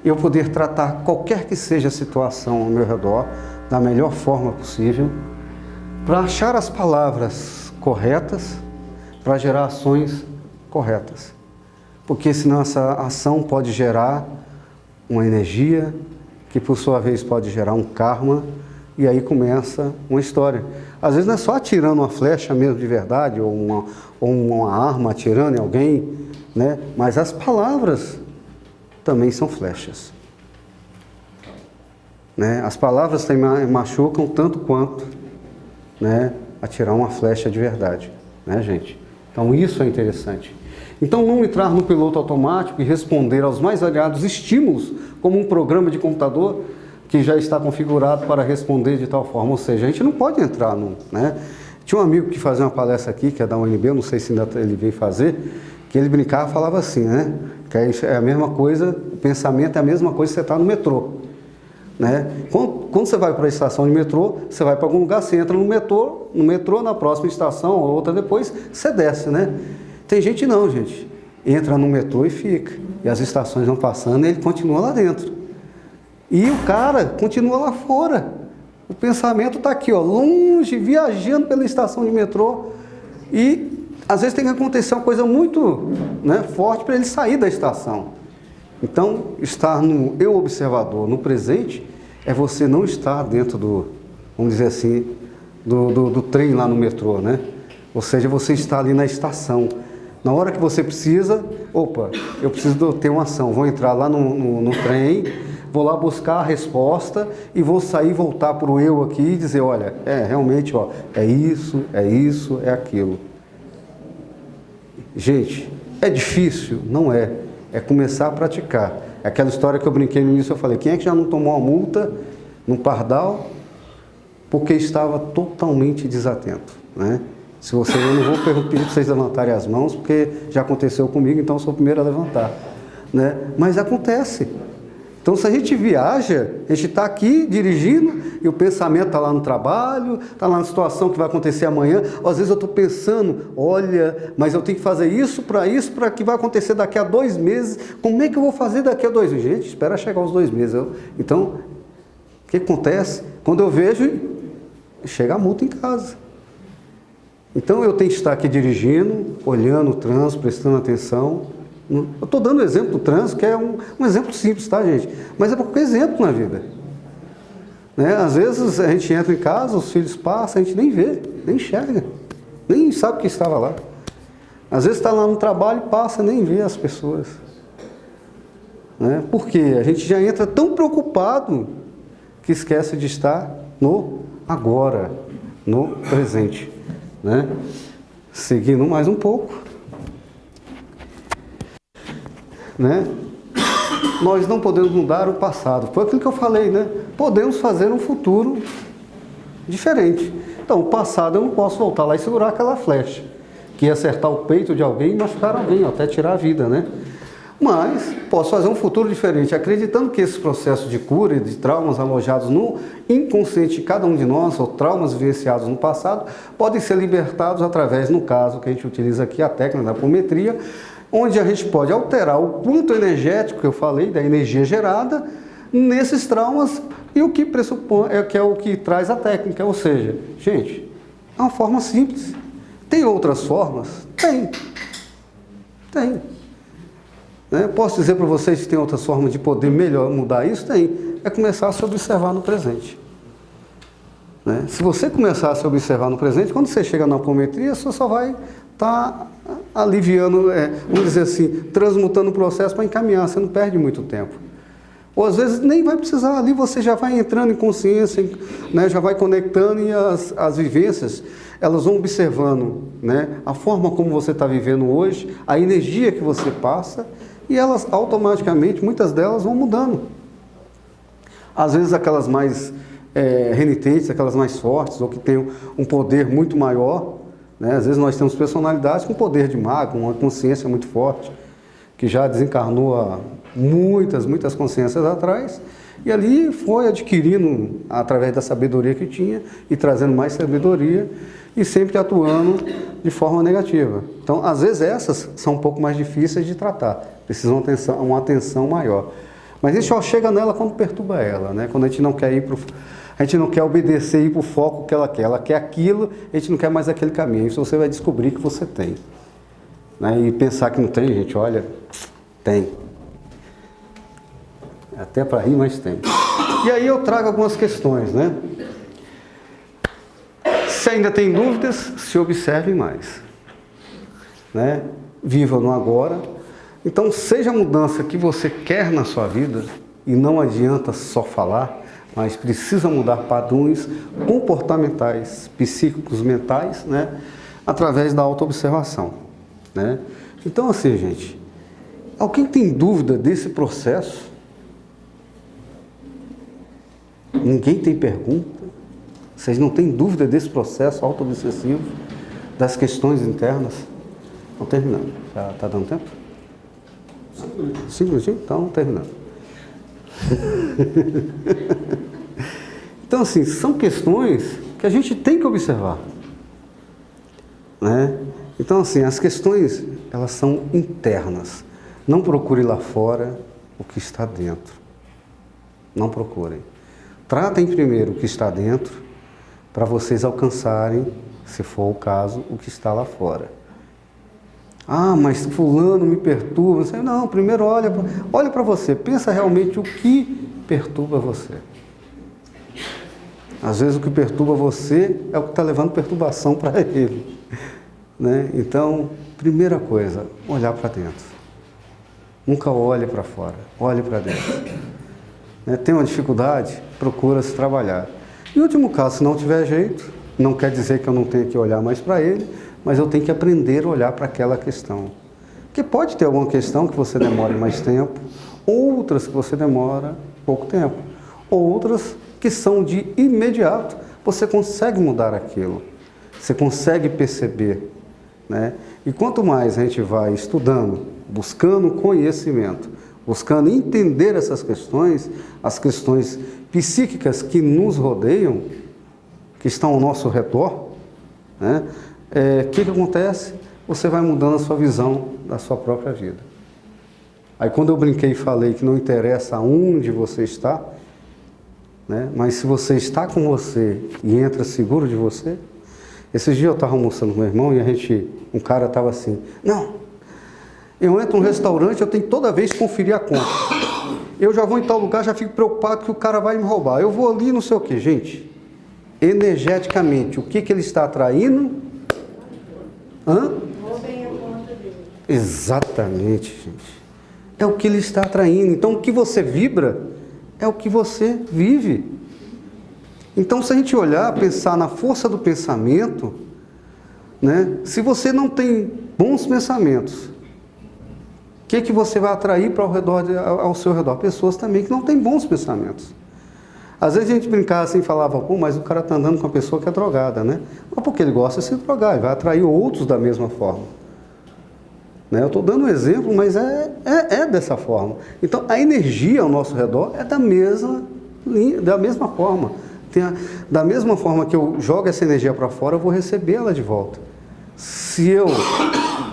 eu poder tratar qualquer que seja a situação ao meu redor da melhor forma possível, para achar as palavras corretas, para gerar ações corretas. Porque senão essa ação pode gerar uma energia, que por sua vez pode gerar um karma, e aí começa uma história. Às vezes não é só atirando uma flecha mesmo de verdade, ou uma arma atirando em alguém, né? Mas as palavras também são flechas. Né? As palavras também machucam tanto quanto, né, atirar uma flecha de verdade, né, gente? Então isso é interessante. Então não entrar no piloto automático e responder aos mais variados estímulos, como um programa de computador que já está configurado para responder de tal forma. Ou seja, a gente não pode entrar no... Né? Tinha um amigo que fazia uma palestra aqui, que é da UNB, eu não sei se ainda ele veio fazer, que ele brincava e falava assim, né? Que é a mesma coisa, o pensamento é a mesma coisa que você está no metrô. Né? Quando você vai para a estação de metrô, você vai para algum lugar, você entra no metrô, na próxima estação, ou outra depois, você desce, né? Tem gente não, gente. Entra no metrô e fica. E as estações vão passando e ele continua lá dentro. E o cara continua lá fora. O pensamento está aqui, ó, longe, viajando pela estação de metrô. E às vezes tem que acontecer uma coisa muito, né, forte para ele sair da estação. Então, estar no eu observador, no presente, é você não estar dentro do, vamos dizer assim, do trem lá no metrô, né? Ou seja, você está ali na estação. Na hora que você precisa, opa, eu preciso ter uma ação, vou entrar lá no trem, vou lá buscar a resposta e vou sair, voltar para o eu aqui e dizer, olha, realmente, ó, é isso, é aquilo. Gente, é difícil? Não é. É começar a praticar. É aquela história que eu brinquei no início, eu falei, quem é que já não tomou uma multa num pardal porque estava totalmente desatento, né? Se você, eu não vou pedir para vocês levantarem as mãos, porque já aconteceu comigo, então eu sou o primeiro a levantar, né? Mas acontece. Então, se a gente viaja, a gente está aqui dirigindo e o pensamento está lá no trabalho, está lá na situação que vai acontecer amanhã. Às vezes eu estou pensando, olha, mas eu tenho que fazer isso para que vai acontecer daqui a 2 meses. Como é que eu vou fazer daqui a 2 meses? Gente, espera chegar os 2 meses. Então, o que acontece? Quando eu vejo, chega a multa em casa. Então, eu tenho que estar aqui dirigindo, olhando o trânsito, prestando atenção. Eu estou dando o exemplo do trânsito, que é um exemplo simples, tá, gente? Mas é qualquer exemplo na vida. Né? Às vezes a gente entra em casa, os filhos passam, a gente nem vê, nem enxerga, nem sabe que estava lá. Às vezes está lá no trabalho, passa, nem vê as pessoas. Né? Por quê? A gente já entra tão preocupado que esquece de estar no agora, no presente. Né? Seguindo mais um pouco. Né? Nós não podemos mudar o passado. Foi aquilo que eu falei, né? Podemos fazer um futuro diferente. Então, o passado eu não posso voltar lá e segurar aquela flecha, que ia acertar o peito de alguém e machucar alguém, até tirar a vida, né? Mas posso fazer um futuro diferente, acreditando que esse processo de cura e de traumas alojados no inconsciente de cada um de nós, ou traumas vivenciados no passado, podem ser libertados através, no caso que a gente utiliza aqui, a técnica da apometria, onde a gente pode alterar o ponto energético que eu falei, da energia gerada, nesses traumas, e o que pressupõe, que é o que traz a técnica. Ou seja, gente, é uma forma simples. Tem outras formas? Tem. Né? Posso dizer para vocês que tem outras formas de poder melhor mudar isso? Tem. É começar a se observar no presente. Né? Se você começar a se observar no presente, quando você chega na apometria, você só vai estar aliviando, vamos dizer assim, transmutando o processo para encaminhar, você não perde muito tempo. Ou às vezes nem vai precisar, ali você já vai entrando em consciência, né? Já vai conectando e as vivências, elas vão observando, né? A forma como você está vivendo hoje, a energia que você passa, e elas automaticamente, muitas delas vão mudando. Às vezes aquelas mais renitentes, aquelas mais fortes, ou que têm um poder muito maior, né? Às vezes nós temos personalidades com poder de mago, uma consciência muito forte, que já desencarnou há muitas consciências atrás, e ali foi adquirindo, através da sabedoria que tinha, e trazendo mais sabedoria, e sempre atuando de forma negativa. Então, às vezes essas são um pouco mais difíceis de tratar, precisam uma atenção maior. Mas a gente só chega nela quando perturba ela, né? Quando a gente não quer a gente não quer obedecer e ir para o foco que ela quer aquilo, a gente não quer mais aquele caminho. Isso você vai descobrir que você tem. Né? E pensar que não tem, gente, olha, tem. Até para rir, mas tem. E aí eu trago algumas questões, né? Se ainda tem dúvidas, se observe mais. Né? Viva no agora. Então, seja a mudança que você quer na sua vida, e não adianta só falar, mas precisa mudar padrões comportamentais, psíquicos, mentais, né? Através da autoobservação. Né? Então, assim, gente, alguém tem dúvida desse processo? Ninguém tem pergunta? Vocês não têm dúvida desse processo auto-obsessivo, das questões internas? Estão terminando. Já está dando tempo? 5 minutinhos? Então, terminando. Então, assim, são questões que a gente tem que observar. Né? Então, assim, as questões, elas são internas. Não procure lá fora o que está dentro. Não procurem. Tratem primeiro o que está dentro, para vocês alcançarem, se for o caso, o que está lá fora. Ah, mas fulano me perturba. Você, não, primeiro olha para você, pensa realmente o que perturba você. Às vezes o que perturba você é o que está levando perturbação para ele. Né? Então, primeira coisa, olhar para dentro. Nunca olhe para fora, olhe para dentro. Né? Tem uma dificuldade? Procura se trabalhar. Em último caso, se não tiver jeito, não quer dizer que eu não tenha que olhar mais para ele, mas eu tenho que aprender a olhar para aquela questão. Porque pode ter alguma questão que você demore mais tempo, outras que você demora pouco tempo, outras que são de imediato, você consegue mudar aquilo, você consegue perceber. Né? E quanto mais a gente vai estudando, buscando conhecimento, buscando entender essas questões, as questões psíquicas que nos rodeiam, que estão ao nosso redor, né? Que acontece? Você vai mudando a sua visão da sua própria vida. Aí quando eu brinquei e falei que não interessa aonde você está, né? Mas se você está com você e entra seguro de você. Esses dias eu estava almoçando com meu irmão e um cara estava assim, não, eu entro num restaurante, eu tenho toda vez que conferir a conta. Eu já vou em tal lugar, já fico preocupado que o cara vai me roubar. Eu vou ali, não sei o quê. Gente, energeticamente, o que ele está atraindo? Roubem a conta dele. Exatamente, gente. É o que ele está atraindo. Então, o que você vibra é o que você vive. Então, se a gente olhar, pensar na força do pensamento, né? Se você não tem bons pensamentos, o que você vai atrair para ao seu redor? Pessoas também que não têm bons pensamentos. Às vezes a gente brincava assim e falava, pô, mas o cara está andando com uma pessoa que é drogada, né? Mas porque ele gosta de se drogar, ele vai atrair outros da mesma forma. Né? Eu estou dando um exemplo, mas é dessa forma. Então, a energia ao nosso redor é da mesma forma. Da mesma forma que eu jogo essa energia para fora, eu vou receber ela de volta. Se eu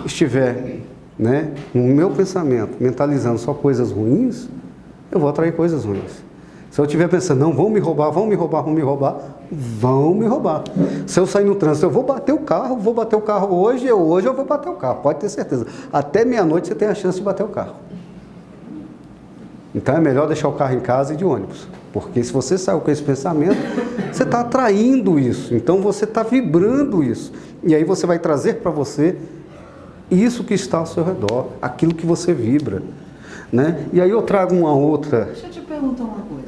estiver, né, no meu pensamento, mentalizando só coisas ruins, eu vou atrair coisas ruins. Se eu estiver pensando, não, vão me roubar, vão me roubar, vão me roubar. Se eu sair no trânsito, eu vou bater o carro hoje eu vou bater o carro, pode ter certeza. Até meia-noite você tem a chance de bater o carro. Então é melhor deixar o carro em casa e ir de ônibus. Porque se você saiu com esse pensamento, você está atraindo isso. Então você está vibrando isso. E aí você vai trazer para você isso que está ao seu redor, aquilo que você vibra, né? E aí eu trago uma outra... Deixa eu te perguntar uma coisa.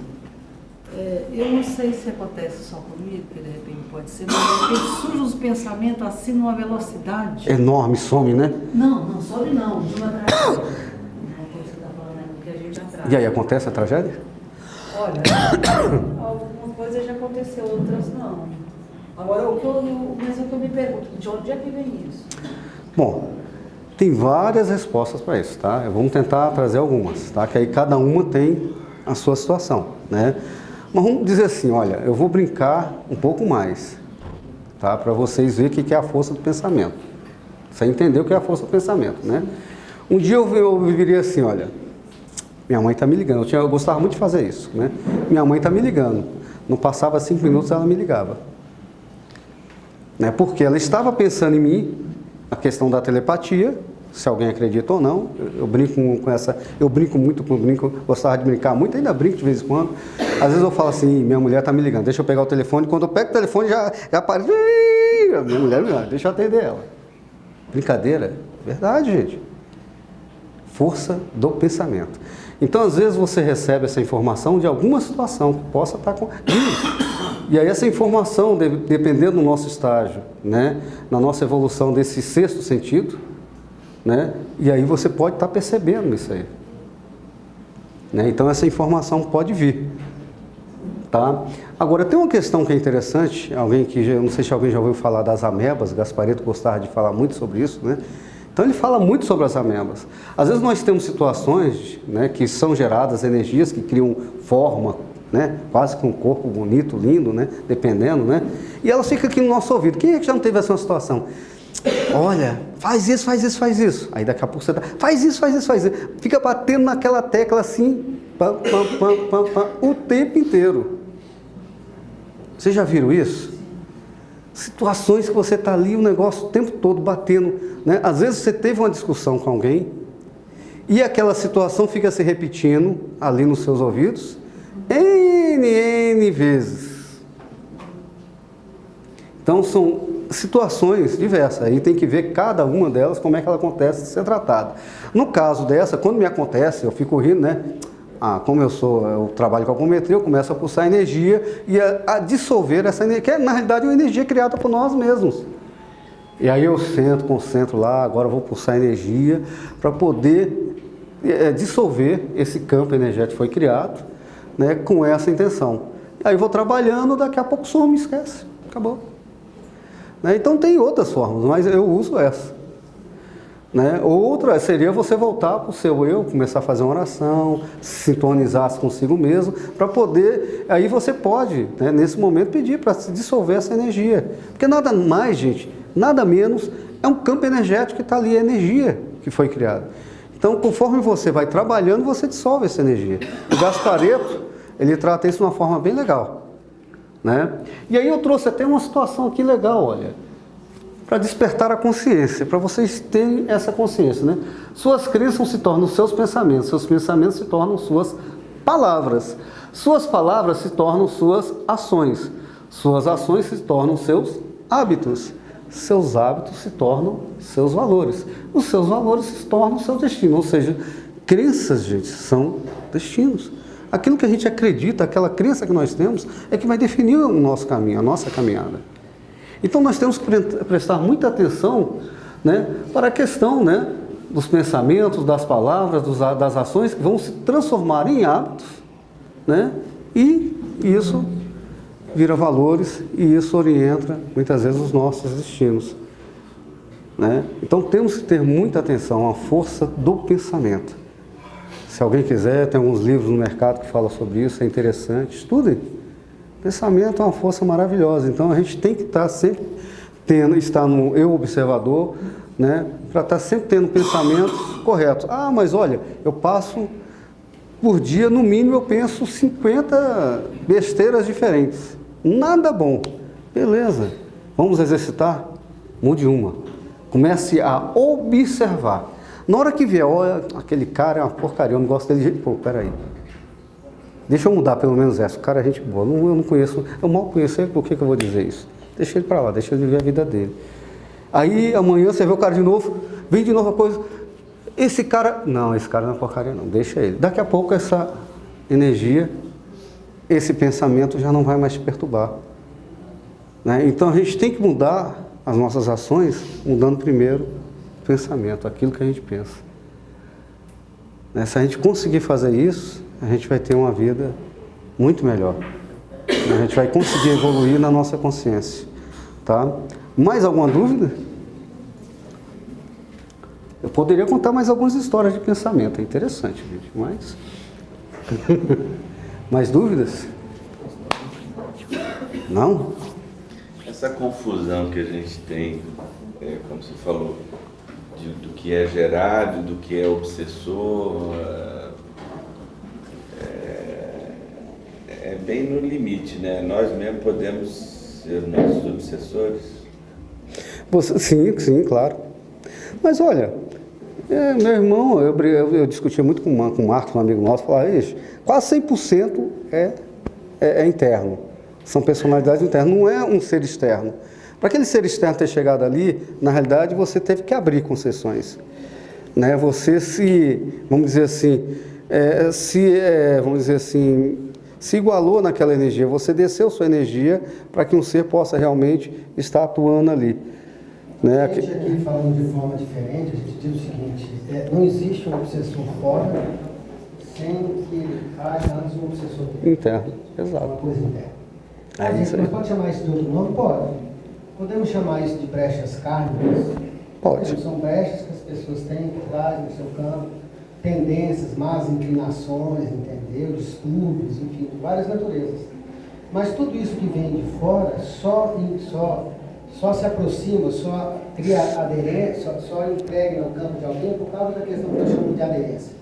Eu não sei se acontece só comigo, que de repente pode ser, mas de repente surgem os pensamentos assim numa velocidade. Enorme, some, né? Não sobe não, de uma atrás da outra. Uma coisa que você está falando aí, que a gente atrás. E aí acontece a tragédia? Olha, algumas coisas já aconteceu, outras não. Agora, mas o que eu me pergunto, de onde é que vem isso? Bom, tem várias respostas para isso, tá? Vamos tentar trazer algumas, tá? Que aí cada uma tem a sua situação, né? Mas vamos dizer assim, olha, eu vou brincar um pouco mais, tá? Para vocês verem o que é a força do pensamento. Você entendeu o que é a força do pensamento, né? Um dia eu viveria assim, olha, minha mãe está me ligando. Eu gostava muito de fazer isso, né? Minha mãe está me ligando. Não passava 5 minutos, ela me ligava. Né? Porque ela estava pensando em mim, a questão da telepatia, se alguém acredita ou não. Eu brinco com essa, eu brinco muito, gostava de brincar muito, ainda brinco de vez em quando. Às vezes eu falo assim, minha mulher está me ligando, deixa eu pegar o telefone. Quando eu pego o telefone, já aparece, minha mulher me liga, deixa eu atender ela. Brincadeira? Verdade, gente. Força do pensamento. Então, às vezes, você recebe essa informação de alguma situação que possa estar com... E aí essa informação, dependendo do nosso estágio, né, na nossa evolução desse sexto sentido, né, e aí você pode estar percebendo isso aí. Né, então essa informação pode vir. Tá? Agora, tem uma questão que é interessante, eu não sei se alguém já ouviu falar das amebas, Gasparetto gostava de falar muito sobre isso, né? Então ele fala muito sobre as amebas. Às vezes nós temos situações, né, que são geradas energias que criam forma, né, quase com um corpo bonito, lindo, né, dependendo, né, e elas ficam aqui no nosso ouvido. Quem é que já não teve essa situação? Olha, faz isso, faz isso, faz isso. Aí daqui a pouco você dá, faz isso, faz isso, faz isso. Fica batendo naquela tecla assim, pam, pam, pam, pam, pam, o tempo inteiro. Vocês já viram isso? Situações que você está ali, o negócio o tempo todo batendo, né? Às vezes você teve uma discussão com alguém e aquela situação fica se repetindo ali nos seus ouvidos N vezes. Então são situações diversas, aí tem que ver cada uma delas, como é que ela acontece de ser tratada. No caso dessa, quando me acontece, eu fico rindo, né? Como eu trabalho com apometria, eu começo a pulsar energia e a dissolver essa energia, que é, na realidade, uma energia criada por nós mesmos. E aí eu concentro lá, agora eu vou pulsar energia para poder dissolver esse campo energético que foi criado, né, com essa intenção. Aí eu vou trabalhando, daqui a pouco some, esquece, acabou. Né? Então tem outras formas, mas eu uso essa. Né? Outra seria você voltar para o seu eu, começar a fazer uma oração, sintonizar-se consigo mesmo, para poder, aí você pode, né, nesse momento, pedir para se dissolver essa energia. Porque nada mais, gente, nada menos, é um campo energético que está ali, a energia que foi criada. Então, conforme você vai trabalhando, você dissolve essa energia. O Gasparetto, ele trata isso de uma forma bem legal. Né? E aí eu trouxe até uma situação aqui legal, olha, para despertar a consciência, para vocês terem essa consciência, né? Suas crenças se tornam seus pensamentos se tornam suas palavras se tornam suas ações se tornam seus hábitos se tornam seus valores, os seus valores se tornam seu destino, ou seja, crenças, gente, são destinos. Aquilo que a gente acredita, aquela crença que nós temos, é que vai definir o nosso caminho, a nossa caminhada. Então nós temos que prestar muita atenção, né, para a questão, né, dos pensamentos, das palavras, das ações que vão se transformar em hábitos, né, e isso vira valores e isso orienta muitas vezes os nossos destinos. Né? Então temos que ter muita atenção à força do pensamento. Se alguém quiser, tem alguns livros no mercado que falam sobre isso, é interessante, estudem. Pensamento é uma força maravilhosa, então a gente tem que estar sempre estar no eu observador, né, para estar sempre tendo pensamentos corretos. Mas olha, eu passo por dia, no mínimo eu penso 50 besteiras diferentes, nada bom. Beleza, vamos exercitar? Mude uma, comece a observar. Na hora que vier, olha, aquele cara é uma porcaria, eu não gosto dele de jeito, peraí, Deixa eu mudar pelo menos essa. O cara é gente boa. Eu não conheço, eu mal conheço ele, por que eu vou dizer isso? Deixa ele pra lá, deixa ele viver a vida dele. Aí amanhã você vê o cara de novo, vem de novo a coisa. Esse cara não é porcaria não, deixa ele. Daqui a pouco essa energia, esse pensamento já não vai mais te perturbar. Né? Então a gente tem que mudar as nossas ações, mudando primeiro o pensamento, aquilo que a gente pensa. Né? Se a gente conseguir fazer isso, a gente vai ter uma vida muito melhor. A gente vai conseguir evoluir na nossa consciência. Tá? Mais alguma dúvida? Eu poderia contar mais algumas histórias de pensamento, é interessante, gente, mas... Mais dúvidas? Não? Essa confusão que a gente tem, como você falou, do que é gerado, do que é obsessor, é bem no limite, né? Nós mesmos podemos ser nossos obsessores. Sim, claro. Mas olha, meu irmão, eu discutia muito com o Marcos, um amigo nosso, falava, quase 100% é interno. São personalidades internas, não é um ser externo. Para aquele ser externo ter chegado ali, na realidade você teve que abrir concessões. Né? Você se igualou naquela energia, você desceu sua energia para que um ser possa realmente estar atuando ali. Né? A gente aqui falando de forma diferente, a gente diz o seguinte, não existe um obsessor fora sem que haja antes um obsessor interno. Exato. Uma coisa interna. A gente pode chamar isso de outro nome? Pode. Podemos chamar isso de brechas kármicas? Pode. São brechas que as pessoas têm, que trazem no seu campo, tendências, más inclinações, entendeu? Distúrbios, enfim, de várias naturezas. Mas tudo isso que vem de fora só se aproxima, só cria aderência, só entrega no campo de alguém por causa da questão que eu chamo de aderência.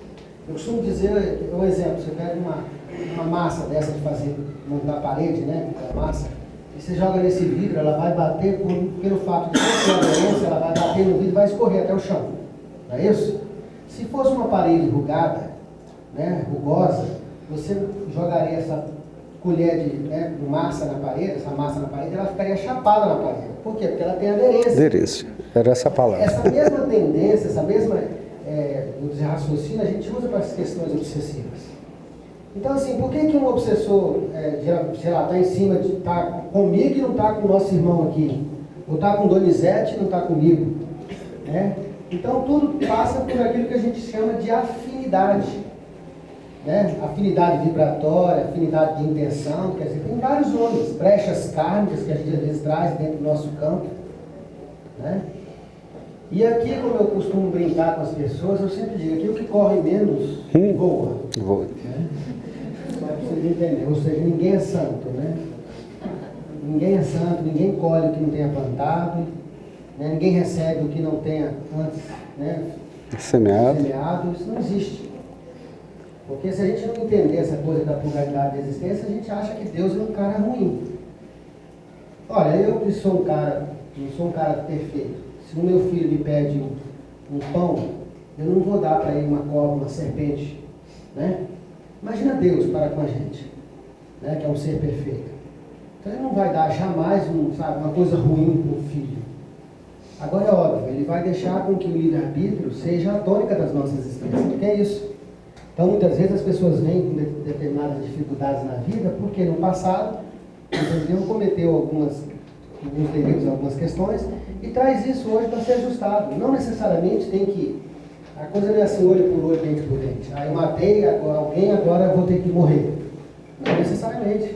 Eu costumo dizer, um exemplo, você pega uma massa dessa de montar a parede, né, a massa, e você joga nesse vidro, ela vai bater, pelo fato de ter aderência, ela vai bater no vidro e vai escorrer até o chão. Não é isso? Se fosse uma parede rugada, né, rugosa, você jogaria essa colher de massa na parede, essa massa na parede, ela ficaria chapada na parede. Por quê? Porque ela tem aderência. Aderência, era essa palavra. Essa mesma tendência, essa mesma raciocínio, a gente usa para as questões obsessivas. Então, assim, por que um obsessor, sei lá, está em cima, está comigo e não está com o nosso irmão aqui? Ou está com Donizete e não está comigo? Né? Então, tudo passa por aquilo que a gente chama de afinidade. Né? Afinidade vibratória, afinidade de intenção, quer dizer, tem vários nomes, brechas kármicas que a gente às vezes traz dentro do nosso campo. Né? E aqui, como eu costumo brincar com as pessoas, eu sempre digo, aqui o que corre menos voa. Voa. Né? Só para vocês entenderem, ou seja, ninguém é santo, né? Ninguém é santo, ninguém colhe o que não tenha plantado, né? Ninguém recebe o que não tenha antes, né, semeado, isso não existe. Porque se a gente não entender essa coisa da pluralidade de existência, a gente acha que Deus é um cara ruim. Olha, eu que sou não sou um cara perfeito. Se o meu filho me pede um pão, eu não vou dar para ele uma cobra, uma serpente. Né? Imagina Deus para com a gente, né, que é um ser perfeito. Então ele não vai dar jamais uma coisa ruim para o filho. Agora é óbvio, ele vai deixar com que o livre-arbítrio seja a tônica das nossas existências. O que é isso? Então muitas vezes as pessoas vêm com determinadas dificuldades na vida porque no passado eles cometeu alguns delitos, algumas questões e traz isso hoje para ser ajustado. Não necessariamente tem que... A coisa não é assim, olho por olho, dente por dente. Eu matei alguém, agora eu vou ter que morrer. Não necessariamente.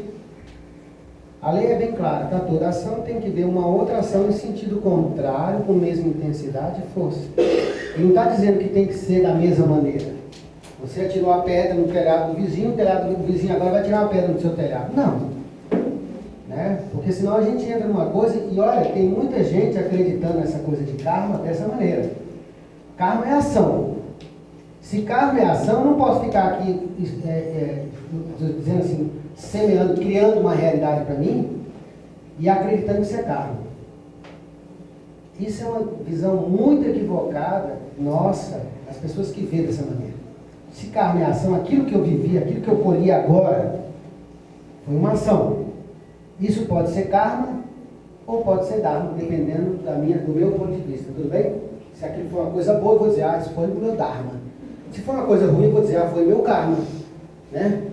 A lei é bem clara, tá? Toda ação tem que ver uma outra ação em sentido contrário, com a mesma intensidade e força. Ele não está dizendo que tem que ser da mesma maneira. Você atirou a pedra no telhado do vizinho, o telhado do vizinho agora vai tirar uma pedra no seu telhado. Não. Né? Porque senão a gente entra numa coisa, e olha, tem muita gente acreditando nessa coisa de karma dessa maneira. Karma é ação. Se karma é ação, eu não posso ficar aqui dizendo assim, semeando, criando uma realidade para mim e acreditando que isso é karma. Isso é uma visão muito equivocada, nossa, das pessoas que vêem dessa maneira. Se karma é ação, aquilo que eu vivi, aquilo que eu colhi agora, foi uma ação. Isso pode ser karma ou pode ser dharma, dependendo do meu ponto de vista, tudo bem? Se aquilo for uma coisa boa, eu vou dizer, isso foi o meu dharma. Se for uma coisa ruim, eu vou dizer, foi o meu karma, né?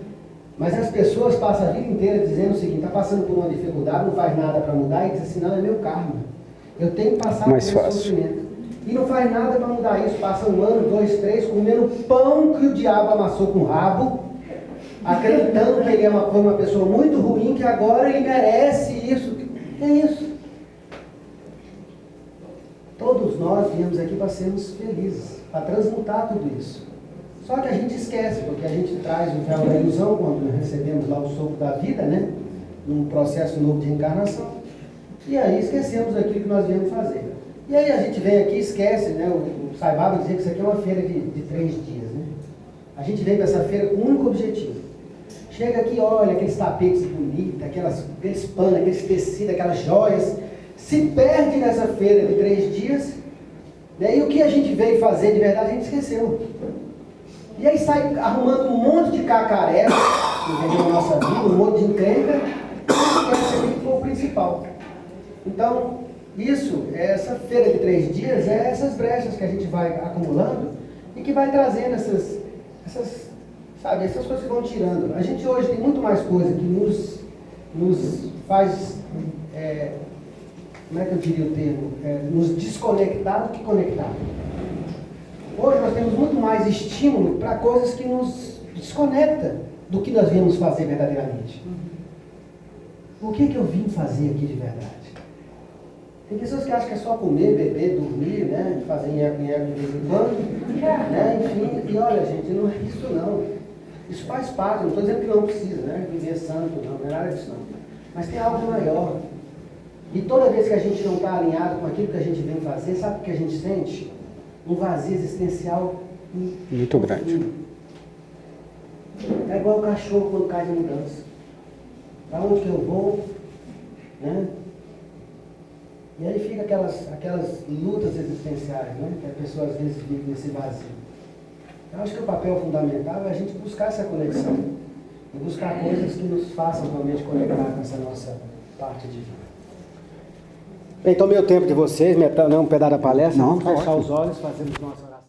Mas as pessoas passam a vida inteira dizendo o seguinte, está passando por uma dificuldade, não faz nada para mudar, e diz assim, não, é meu karma. Eu tenho que passar por esse sofrimento. E não faz nada para mudar isso, passa 1 ano, 2, 3, comendo pão que o diabo amassou com o rabo, acreditando que ele foi uma pessoa muito ruim, que agora ele merece isso. É isso. Todos nós viemos aqui para sermos felizes, para transmutar tudo isso. Só que a gente esquece, porque a gente traz o véu da ilusão quando recebemos lá o sopro da vida, né? Num processo novo de reencarnação. E aí esquecemos aquilo que nós viemos fazer. E aí a gente vem aqui e esquece, né? O Sai Baba dizia que isso aqui é uma feira de 3 dias, né? A gente vem para essa feira com um único objetivo. Chega aqui, olha aqueles tapetes bonitos, aqueles panos, aqueles tecidos, aquelas joias. Se perde nessa feira de 3 dias, né? E o que a gente veio fazer de verdade a gente esqueceu. E aí sai arrumando um monte de cacaré, entendeu? Na nossa vida, um monte de encrenca, e esquece aqui que foi o principal. Então, essa feira de 3 dias, é essas brechas que a gente vai acumulando e que vai trazendo essas coisas que vão tirando. A gente hoje tem muito mais coisa que nos faz, como é que eu diria o termo? Nos desconectar do que conectar. Hoje nós temos muito mais estímulo para coisas que nos desconectam do que nós viemos fazer verdadeiramente. O que eu vim fazer aqui de verdade? Tem pessoas que acham que é só comer, beber, dormir, né? Fazer nheco-nheco de vez em quando, né? Enfim, e olha, gente, não é isso não. Isso faz parte, não estou dizendo que não precisa, né? Viver santo, não é nada disso não. Mas tem algo maior. E toda vez que a gente não está alinhado com aquilo que a gente vem fazer, sabe o que a gente sente? Um vazio existencial muito grande. É igual o cachorro quando cai de mudança. Para onde que eu vou? Né? E aí fica aquelas lutas existenciais, né? Que a pessoa às vezes vive nesse vazio. Eu acho que o papel fundamental é a gente buscar essa conexão. E buscar coisas que nos façam realmente conectar com essa nossa parte divina. Bem, tomei o tempo de vocês, não um pedaço da palestra, vamos fechar os olhos, fazemos nossa...